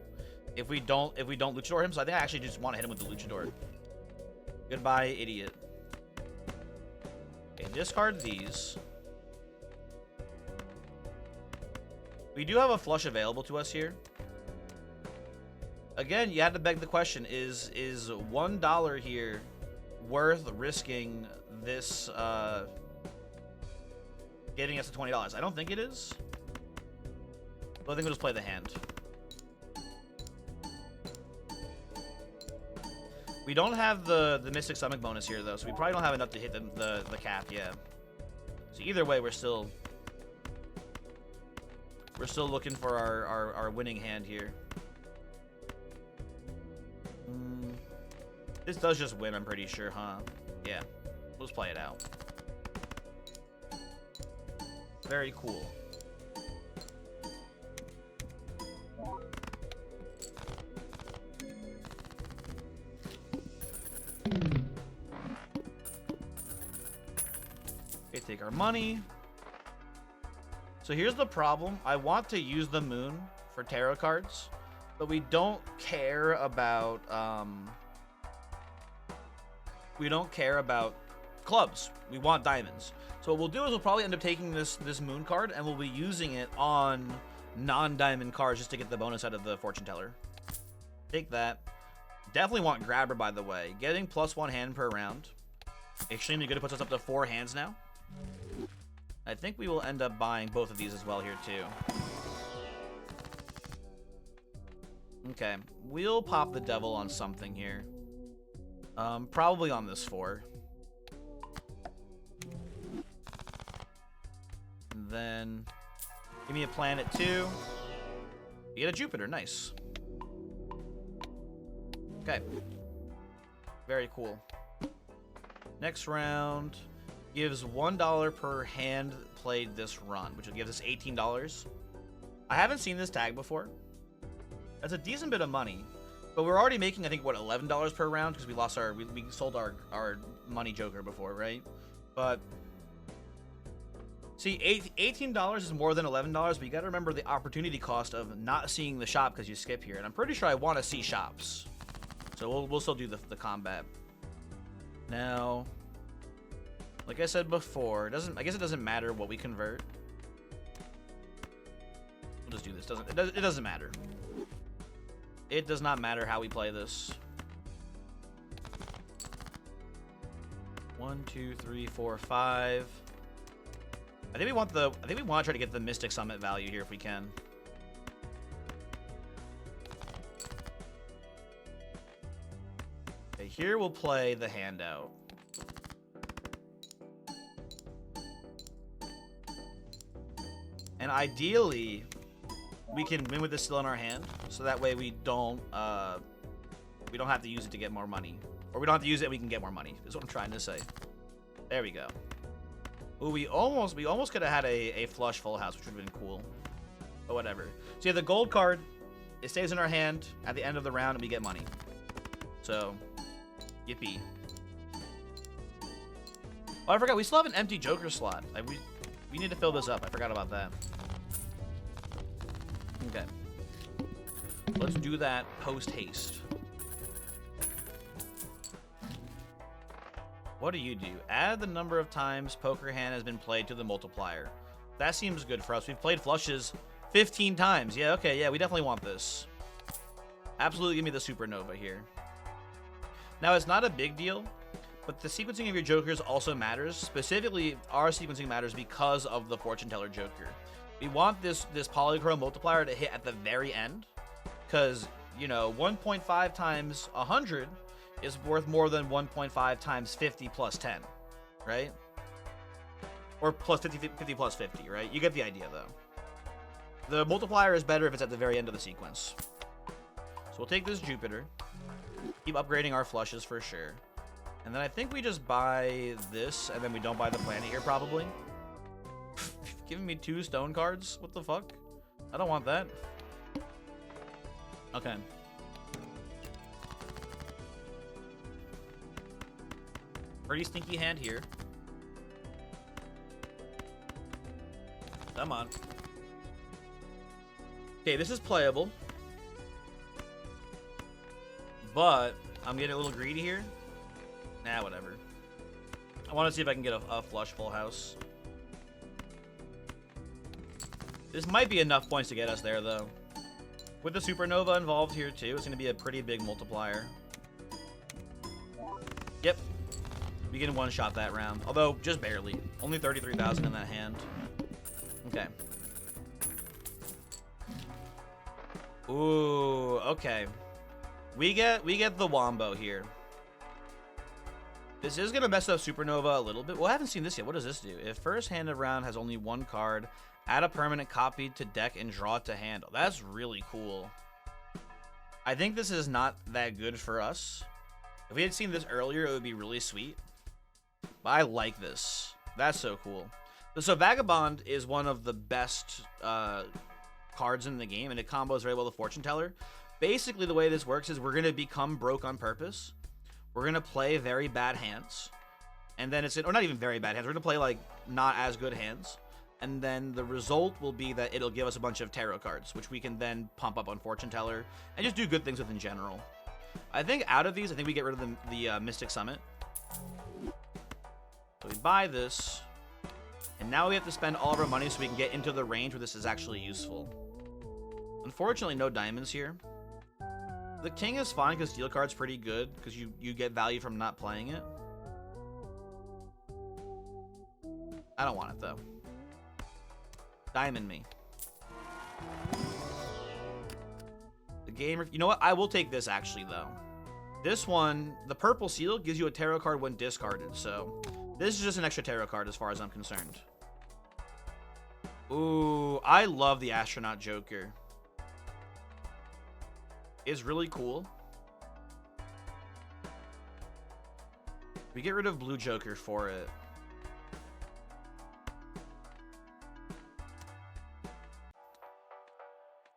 if we don't luchador him. So I think I actually just want to hit him with the luchador. Goodbye, idiot. Okay, discard these. We do have a flush available to us here. Again, you had to beg the question, is $1 here worth risking this getting us to $20? I don't think it is. But I think we'll just play the hand. We don't have the Mystic Stomach bonus here though, so we probably don't have enough to hit the cap, yeah. So either way, we're still looking for our winning hand here. This does just win, I'm pretty sure, huh? Yeah. Let's play it out. Very cool. Okay, take our money. So here's the problem. I want to use the moon for tarot cards, but we don't care about clubs. We want diamonds. So what we'll do is we'll probably end up taking this moon card and we'll be using it on non-diamond cards just to get the bonus out of the fortune teller. Take that. Definitely want grabber, by the way. Getting +1 hand per round. Extremely good. It puts us up to 4 hands now. I think we will end up buying both of these as well here too. Okay, we'll pop the devil on something here. Probably on this 4. And then give me a planet 2. You get a Jupiter, nice. Okay. Very cool. Next round gives $1 per hand played this run, which would give us $18. I haven't seen this tag before. That's a decent bit of money. But we're already making, I think, what, $11 per round? Because we lost we sold our money joker before, right? But, see, $18 is more than $11, but you gotta remember the opportunity cost of not seeing the shop because you skip here. And I'm pretty sure I want to see shops. So we'll still do the combat. Now, like I said before, I guess it doesn't matter what we convert. We'll just do this. It doesn't matter. It does not matter how we play this. 1, 2, 3, 4, 5. I think we want to try to get the Mystic Summit value here if we can. Okay, here we'll play the handout. And ideally, we can win with this still in our hand, so that way we don't have to use it to get more money, or we don't have to use it and we can get more money. Is what I'm trying to say. There we go. Ooh, we almost could have had a flush full house, which would have been cool, but whatever. So yeah, the gold card, it stays in our hand at the end of the round, and we get money. So, yippee. Oh, I forgot we still have an empty Joker slot. Like we need to fill this up. I forgot about that. Okay. Let's do that post haste. What do you do? Add the number of times poker hand has been played to the multiplier. That seems good for us. We've played flushes 15 times. Yeah, okay, yeah, we definitely want this. Absolutely give me the supernova here. Now, it's not a big deal, but the sequencing of your jokers also matters. Specifically, our sequencing matters because of the fortune teller joker. We want this polychrome multiplier to hit at the very end, because, you know, 1.5 times 100 is worth more than 1.5 times 50 plus 10, right? Or plus 50 plus 50, right? You get the idea, though. The multiplier is better if it's at the very end of the sequence. So we'll take this Jupiter. Keep upgrading our flushes for sure. And then I think we just buy this, and then we don't buy the planet here, probably. Giving me 2 stone cards? What the fuck? I don't want that. Okay. Pretty stinky hand here. Come on. Okay, this is playable. But I'm getting a little greedy here. Nah, whatever. I want to see if I can get a flush full house. This might be enough points to get us there, though. With the supernova involved here, too, it's going to be a pretty big multiplier. Yep. We can one-shot that round. Although, just barely. Only 33,000 in that hand. Okay. Ooh, okay. We get the wombo here. This is gonna mess up supernova a little bit. Well, I haven't seen this yet. What does this do? If first hand of round has only 1 card, add a permanent copy to deck and draw it to hand. That's really cool. I think this is not that good for us. If we had seen this earlier, it would be really sweet. But I like this. That's so cool. So Vagabond is one of the best cards in the game, and it combos very well with Fortune Teller. Basically, the way this works is we're going to become broke on purpose. We're going to play very bad hands. And then or not even very bad hands. We're going to play, like, not as good hands. And then the result will be that it'll give us a bunch of tarot cards, which we can then pump up on Fortune Teller and just do good things with in general. I think out of these, I think we get rid of the Mystic Summit. So we buy this. And now we have to spend all of our money so we can get into the range where this is actually useful. Unfortunately, no diamonds here. The king is fine because steal card's pretty good because you get value from not playing it. I don't want it, though. Diamond me. The game... You know what? I will take this, actually, though. This one, the purple seal, gives you a tarot card when discarded, so... This is just an extra tarot card as far as I'm concerned. Ooh, I love the Astronaut Joker. It's really cool. We get rid of Blue Joker for it.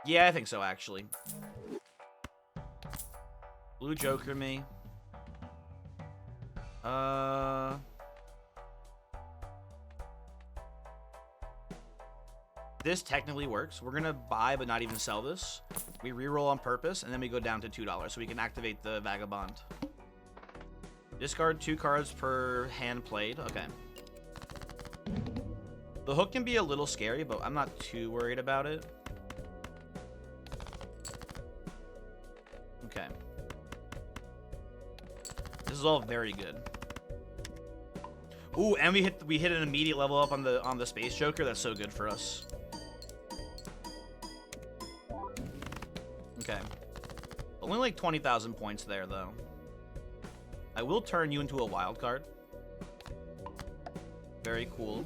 Yeah, I think so, actually. Blue Joker me. This technically works. We're gonna buy but not even sell this. We reroll on purpose, and then we go down to $2 so we can activate the Vagabond. Discard 2 cards per hand played. Okay. The hook can be a little scary, but I'm not too worried about it. Okay. This is all very good. Ooh, and we hit an immediate level up on the Space Joker. That's so good for us. Okay. Only like 20,000 points there, though. I will turn you into a wild card. Very cool.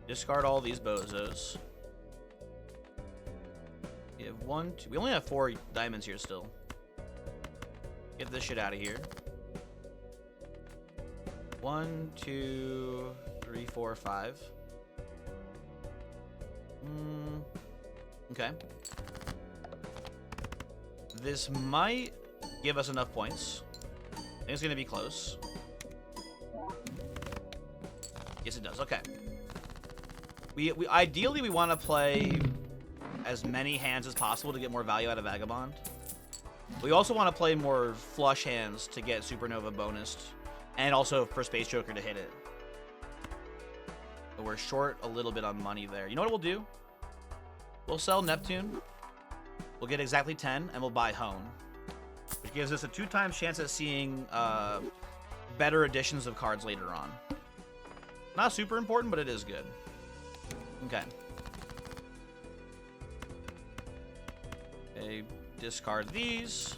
Discard all these bozos. We have 1, 2... We only have 4 diamonds here still. Get this shit out of here. 1, 2, 3, 4, 5. Okay. This might give us enough points. I think it's gonna be close. Yes, it does. Okay. We ideally we want to play as many hands as possible to get more value out of Vagabond. We also want to play more flush hands to get Supernova bonused, and also for Space Joker to hit it. But we're short a little bit on money there. You know what we'll do? We'll sell Neptune. We'll get exactly 10, and we'll buy Hone, which gives us a 2x chance at seeing better editions of cards later on. Not super important, but it is good. Okay. Okay, discard these.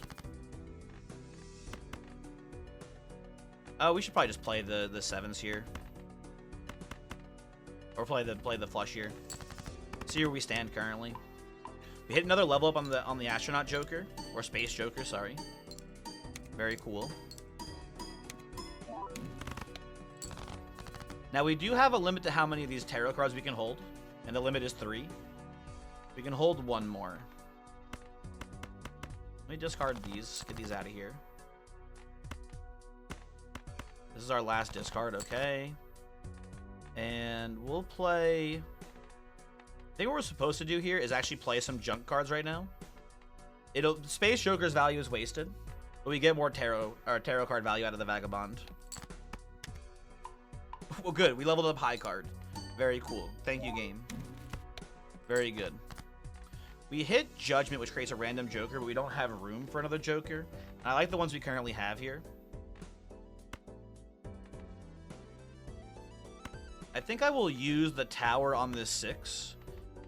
We should probably just play the 7s here. Or play the flush here. See where we stand currently. We hit another level up on the astronaut joker, or space joker, sorry. Very cool. Now we do have a limit to how many of these tarot cards we can hold, and the limit is 3. We can hold 1 more. Let me discard these, get these out of here. This is our last discard, okay. And we'll play... I think what we're supposed to do here is actually play some junk cards right now. Space Joker's value is wasted, but we get more tarot card value out of the Vagabond. Well, good. We leveled up high card. Very cool. Thank you, game. Very good. We hit Judgment, which creates a random Joker, but we don't have room for another Joker. I like the ones we currently have here. I think I will use the Tower on this 6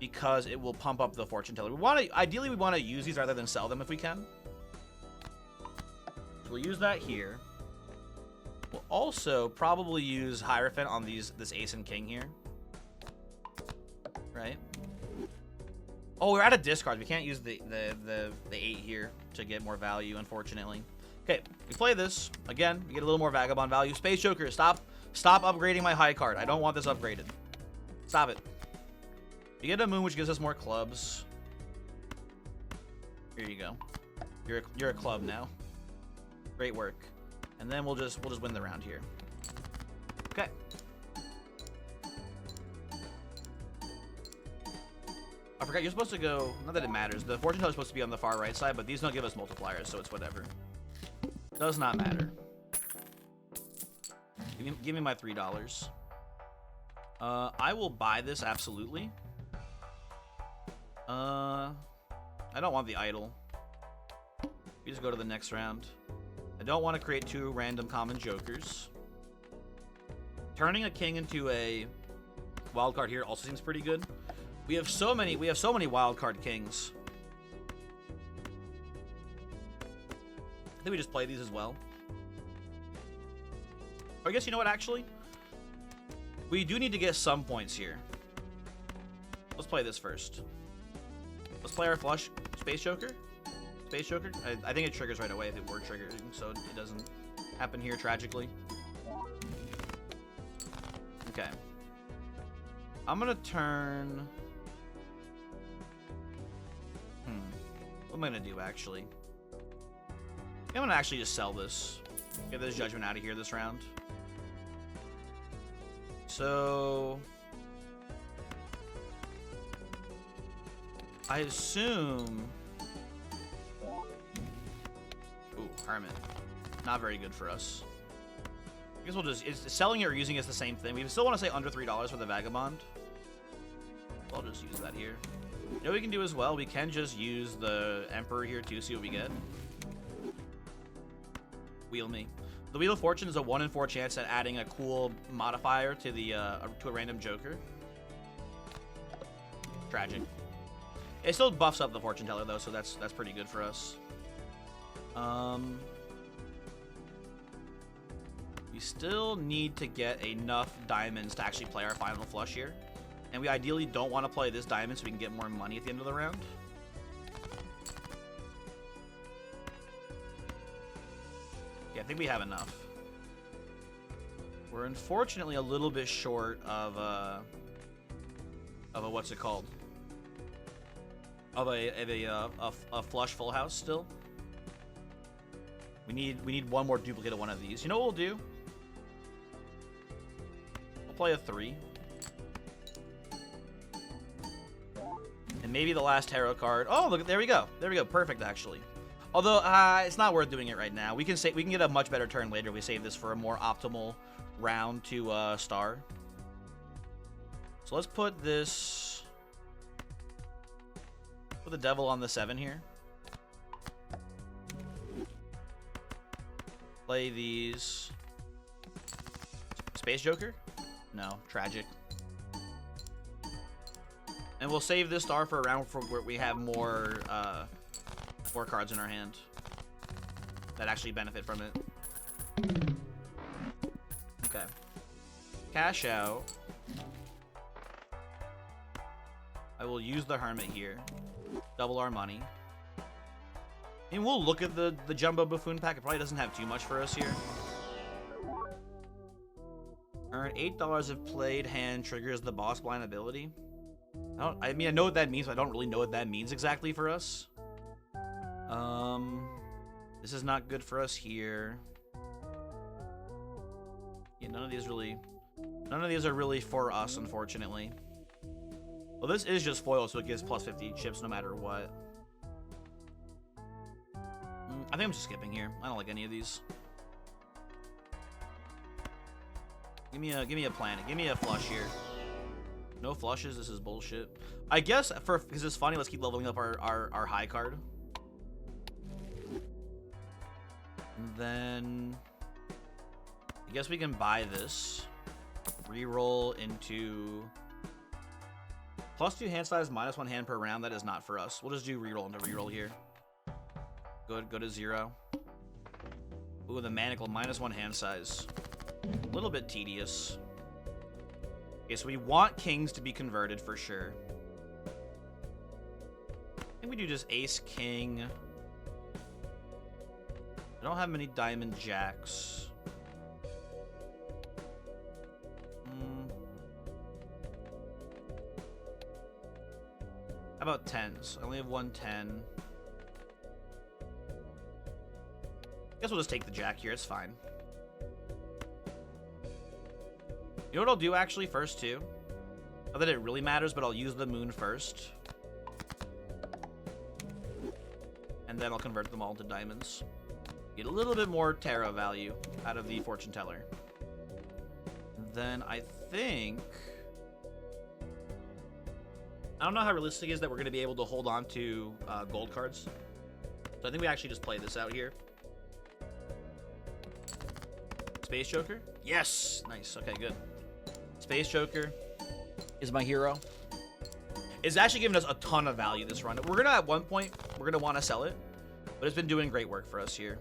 because it will pump up the Fortune Teller. Ideally, we want to use these rather than sell them if we can. So we'll use that here. We'll also probably use Hierophant on this Ace and King here. Right? Oh, we're out of discards. We can't use the 8 here to get more value, unfortunately. Okay, we play this. Again, we get a little more Vagabond value. Space Joker, stop upgrading my high card. I don't want this upgraded. Stop it. You get a Moon, which gives us more clubs. Here you go. You're a club now. Great work. And then we'll just win the round here. Okay. I forgot you're supposed to go. Not that it matters. The fortune teller is supposed to be on the far right side, but these don't give us multipliers, so it's whatever. Does not matter. Give me my $3. I will buy this absolutely. I don't want the idol. We just go to the next round. I don't want to create 2 random common jokers. Turning a king into a wild card here also seems pretty good. We have so many wild card kings. I think we just play these as well. Or I guess you know what, actually? We do need to get some points here. Let's play this first. Let's play our flush Space Joker. Space Joker? I think it triggers right away if it were triggering, so it doesn't happen here tragically. Okay. I'm gonna turn... What am I gonna do, actually? I'm gonna actually just sell this. Get this Judgment out of here this round. So... I assume... Ooh, Hermit. Not very good for us. I guess we'll just... selling it or using it is the same thing. We still want to say under $3 for the Vagabond. I'll just use that here. You know what we can do as well? We can just use the Emperor here too, see what we get. Wheel me. The Wheel of Fortune is a 1 in 4 chance at adding a cool modifier to the to a random Joker. Tragic. It still buffs up the Fortune Teller though, so that's pretty good for us. We still need to get enough diamonds to actually play our final flush here. And we ideally don't want to play this diamond so we can get more money at the end of the round. Yeah, I think we have enough. We're unfortunately a little bit short of a what's it called? Of a flush full house still. We need one more duplicate of one of these. You know what we'll do? We'll play a 3. And maybe the last tarot card. Oh, look, there we go. There we go. Perfect, actually. Although it's not worth doing it right now. We can get a much better turn later if we save this for a more optimal round to star. So let's put this... Put the devil on the 7 here. Play these... Space Joker? No, tragic. And we'll save this star for a round for where we have more cards in our hand that actually benefit from it. Okay. Cash out. I will use the Hermit here. Double our money. And we'll look at the Jumbo Buffoon pack. It probably doesn't have too much for us here. Earn $8 if played hand triggers the boss blind ability. I mean, I know what that means, but I don't really know what that means exactly for us. This is not good for us here. Yeah, none of these are really for us, unfortunately. Well, this is just foil, so it gives plus 50 chips no matter what. I think I'm just skipping here. I don't like any of these. Give me a planet. Give me a flush here. No flushes. This is bullshit. I guess because it's funny, let's keep leveling up our high card. And then I guess we can buy this. Reroll into +2 hand size, -1 hand per round. That is not for us. We'll just do reroll into reroll here. Go to 0. Ooh, the manacle, -1 hand size. A little bit tedious. Okay, so we want kings to be converted for sure. I think we do just ace king. I don't have many diamond jacks. How about 10s? I only have 1 10. Guess we'll just take the jack here. It's fine. You know what I'll do actually first too? Not that it really matters, but I'll use the moon first. And then I'll convert them all to diamonds. Get a little bit more tarot value out of the fortune teller. And then I think... I don't know how realistic it is that we're going to be able to hold on to gold cards. So I think we actually just play this out here. Space Joker? Yes! Nice. Okay, good. Space Joker is my hero. It's actually given us a ton of value this run. We're gonna, at one point, we're gonna want to sell it, but it's been doing great work for us here.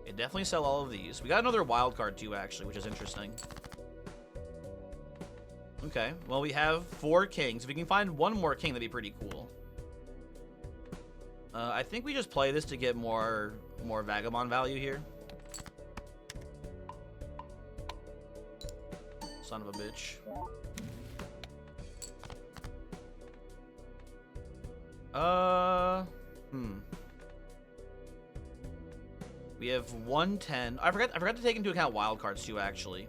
Okay, definitely sell all of these. We got another wild card too, actually, which is interesting. Okay, well, we have 4 kings. If we can find one more king, that'd be pretty cool. I think we just play this to get more Vagabond value here. Son of a bitch. We have 110. I forgot to take into account wild cards too, actually.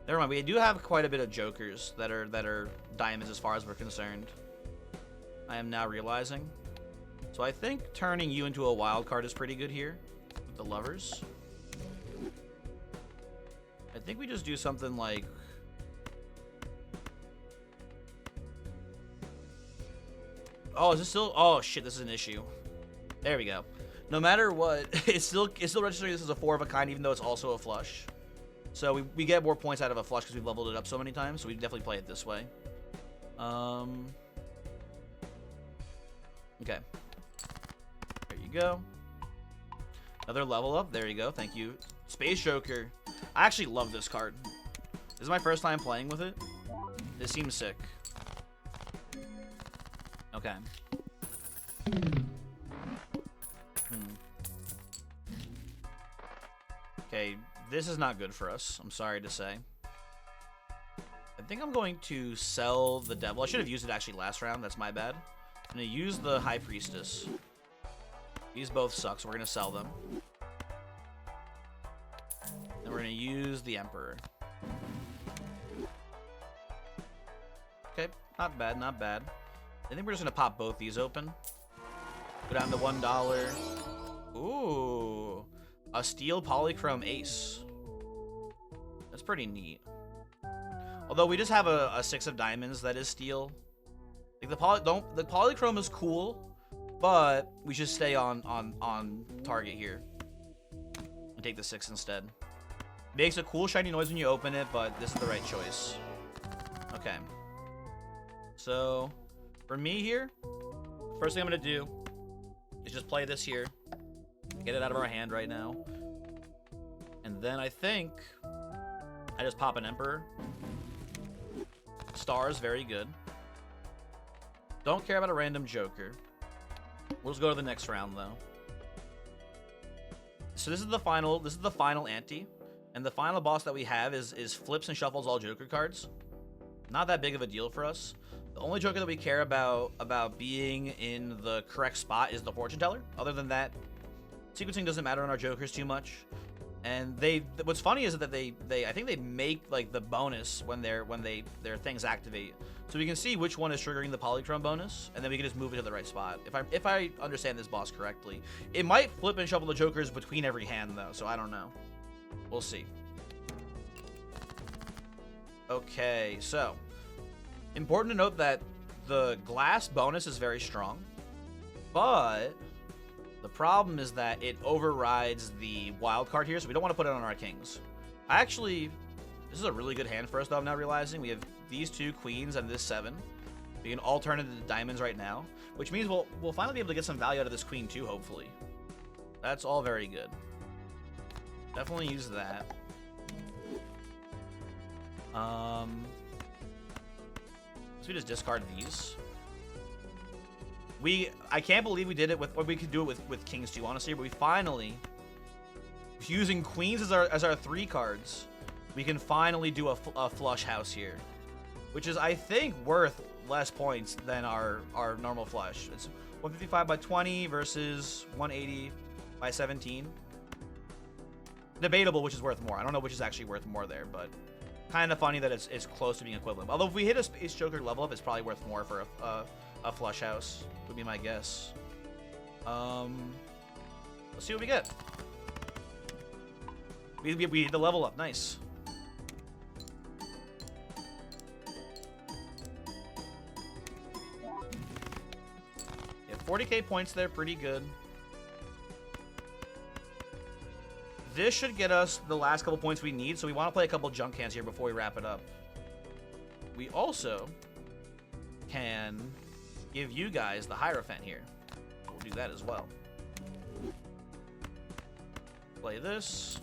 Never mind. We do have quite a bit of jokers that are diamonds as far as we're concerned. I am now realizing. So I think turning you into a wild card is pretty good here with the lovers. I think we just do something like... Oh, is this still... Oh, shit, this is an issue. There we go. No matter what, it's still registering this as a 4 of a kind, even though it's also a flush. So we get more points out of a flush because we've leveled it up so many times, so we definitely play it this way. Okay. There you go. Another level up. There you go. Thank you. Space Joker. I actually love this card. This is my first time playing with it. This seems sick. Okay. Okay, this is not good for us. I'm sorry to say. I think I'm going to sell the devil. I should have used it actually last round. That's my bad. I'm going to use the High Priestess. These both suck, so we're going to sell them. Then we're going to use the Emperor. Okay, not bad, not bad. I think we're just going to pop both these open. Go down to $1. Ooh. A steel polychrome ace. That's pretty neat. Although we just have a 6 of diamonds that is steal. Like the polychrome is cool, but we should stay on target here and take the 6 instead. Makes a cool shiny noise when you open it, but this is the right choice. Okay. So for me here, first thing I'm gonna do is just play this here, get it out of our hand right now, and then I think I just pop an Emperor. Stars, very good. Don't care about a random Joker. We'll just go to the next round though. So this is the final ante, and the final boss that we have is flips and shuffles all Joker cards. Not that big of a deal for us. The only Joker that we care about being in the correct spot is the Fortune Teller. Other than that, sequencing doesn't matter on our Jokers too much. And what's funny is that they I think they make like the bonus when their things activate, so we can see which one is triggering the polychrome bonus, and then we can just move it to the right spot. If I understand this boss correctly, it might flip and shuffle the Jokers between every hand though, so I don't know. We'll see. Okay, so important to note that the glass bonus is very strong, but the problem is that it overrides the wild card here, so we don't want to put it on our kings. Actually, this is a really good hand for us, though. I'm now realizing we have these 2 queens and this 7. We can all turn into diamonds right now, which means we'll finally be able to get some value out of this queen too, hopefully. That's all very good. Definitely use that. So we just discard these. I can't believe we did it with, or we could do it with kings too, honestly, but we finally, using queens as our 3 cards, we can finally do a flush house here, which is, I think, worth less points than our normal flush. It's 155 by 20 versus 180 by 17. Debatable which is worth more. I don't know which is actually worth more there, but kind of funny that it's close to being equivalent. Although if we hit a Space Joker level up, it's probably worth more for a flush house, would be my guess. Let's see what we get. We hit the level up, nice. Yeah, 40k points there, pretty good. This should get us the last couple points we need, so we want to play a couple junk hands here before we wrap it up. We also can give you guys the Hierophant here. We'll do that as well. Play this.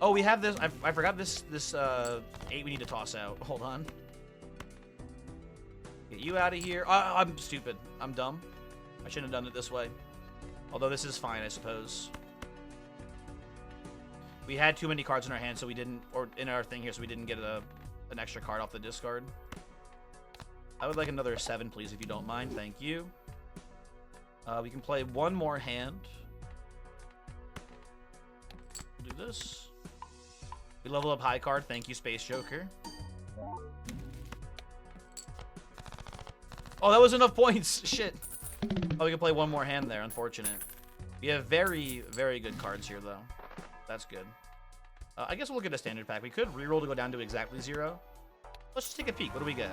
Oh, we have this. I forgot this 8 we need to toss out. Hold on. Get you out of here. Oh, I'm stupid. I'm dumb. I shouldn't have done it this way. Although this is fine, I suppose. We had too many cards in our hand, so we didn't, or in our thing here, so we didn't get an extra card off the discard. I would like another 7, please, if you don't mind. Thank you. We can play one more hand. We'll do this. We level up high card. Thank you, Space Joker. Oh, that was enough points. Shit. Oh, we can play one more hand there. Unfortunate. We have very, very good cards here, though. That's good. I guess we'll look at a standard pack. We could reroll to go down to exactly 0. Let's just take a peek. What do we get?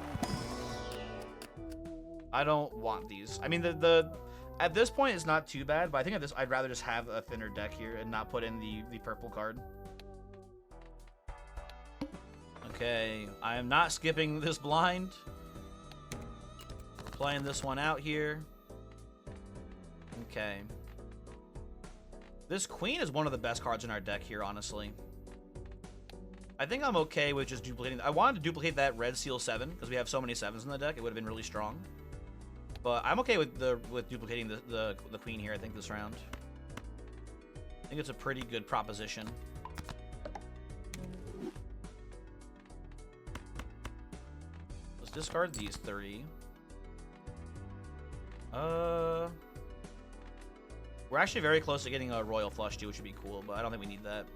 I don't want these. I mean, at this point, it's not too bad, but I think at this, I'd rather just have a thinner deck here and not put in the purple card. Okay, I am not skipping this blind. We're playing this one out here. Okay. This queen is one of the best cards in our deck here, honestly. I think I'm okay with just duplicating. I wanted to duplicate that red seal 7 because we have so many 7s in the deck. It would have been really strong. But I'm okay with duplicating the queen here, I think, this round. I think it's a pretty good proposition. Let's discard these 3. We're actually very close to getting a royal flush too, which would be cool, but I don't think we need that.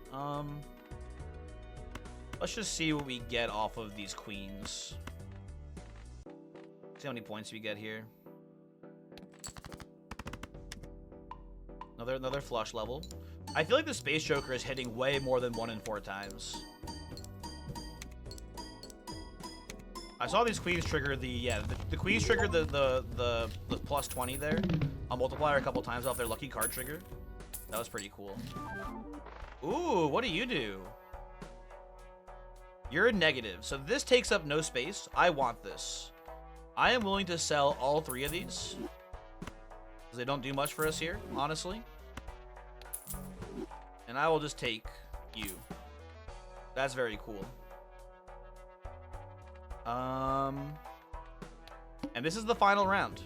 Let's just see what we get off of these queens. See how many points we get here. Another flush level. I feel like the Space Joker is hitting way more than 1 in 4 times. I saw these queens trigger the queens trigger the plus 20 there on multiplier a couple times off their lucky card trigger. That was pretty cool. Ooh, what do you do? You're a negative, so this takes up no space. I want this. I am willing to sell all 3 of these because they don't do much for us here, honestly. And I will just take you. That's very cool. And this is the final round.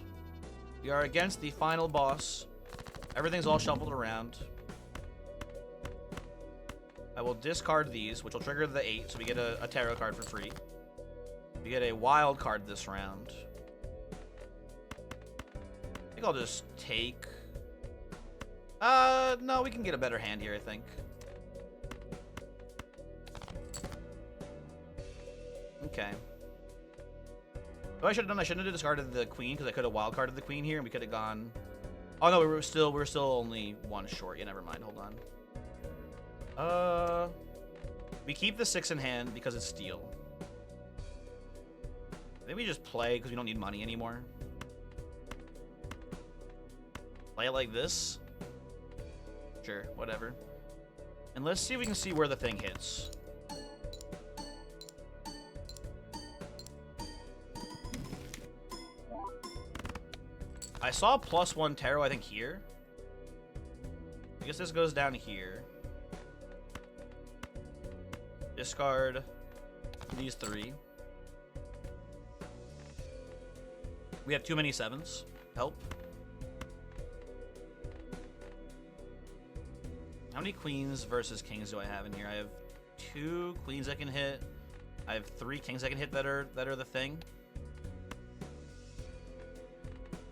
We are against the final boss. Everything's all shuffled around. I will discard these, which will trigger the 8, so we get a tarot card for free. We get a wild card this round. I think I'll just take... no, we can get a better hand here, I think. Okay. What I should have done, I shouldn't have discarded the queen, because I could have wild carded the queen here, and we could have gone... Oh no, we were still only 1 short. Yeah, never mind. Hold on. We keep the 6 in hand because it's steel. Maybe we just play because we don't need money anymore. Play it like this. Sure, whatever. And let's see if we can see where the thing hits. I saw +1 tarot, I think, here. I guess this goes down here. Discard these 3. We have too many 7s. Help. How many queens versus kings do I have in here? I have 2 queens I can hit. I have 3 kings I can hit that are the thing.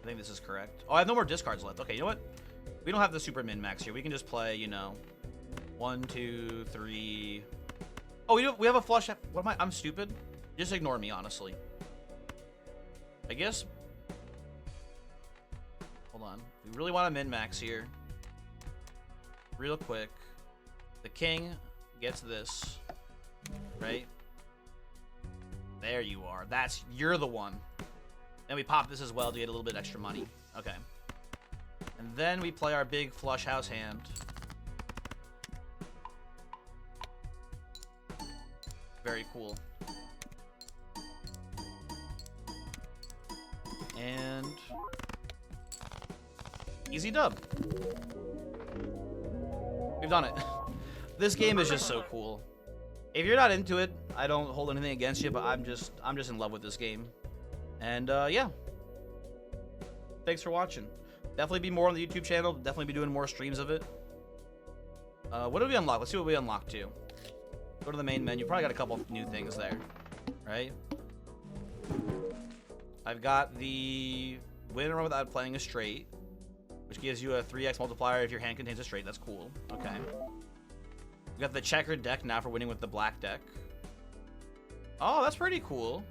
I think this is correct. Oh, I have no more discards left. Okay, you know what? We don't have the super min-max here. We can just play, you know, 1, 2, 3... Oh, we have a flush. What am I? I'm stupid. Just ignore me, honestly. I guess. Hold on. We really want to min-max here. Real quick. The king gets this. Right? There you are. You're the one. And we pop this as well to get a little bit extra money. Okay. And then we play our big flush house hand. Very cool. And easy dub. We've done it. This game is just so cool. If you're not into it, I don't hold anything against you, but I'm just in love with this game. And yeah. Thanks for watching. Definitely be more on the YouTube channel. Definitely be doing more streams of it. What did we unlock? Let's see what we unlocked too. Go to the main menu. Probably got a couple new things there, right? I've got the win around without playing a straight, which gives you a 3x multiplier if your hand contains a straight. That's cool. Okay. We got the checkered deck now for winning with the black deck. Oh, that's pretty cool.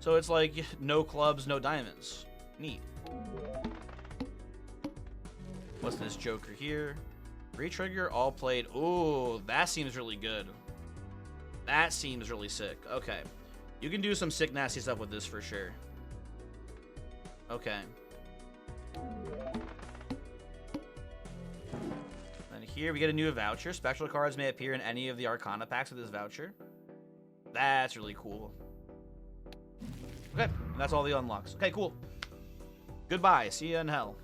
So it's like no clubs, no diamonds. Neat. What's this joker here? Retrigger, all played. Ooh, that seems really good. That seems really sick. Okay. You can do some sick, nasty stuff with this for sure. Okay. And here we get a new voucher. Spectral cards may appear in any of the Arcana packs with this voucher. That's really cool. Okay, and that's all the unlocks. Okay, cool. Goodbye. See you in hell.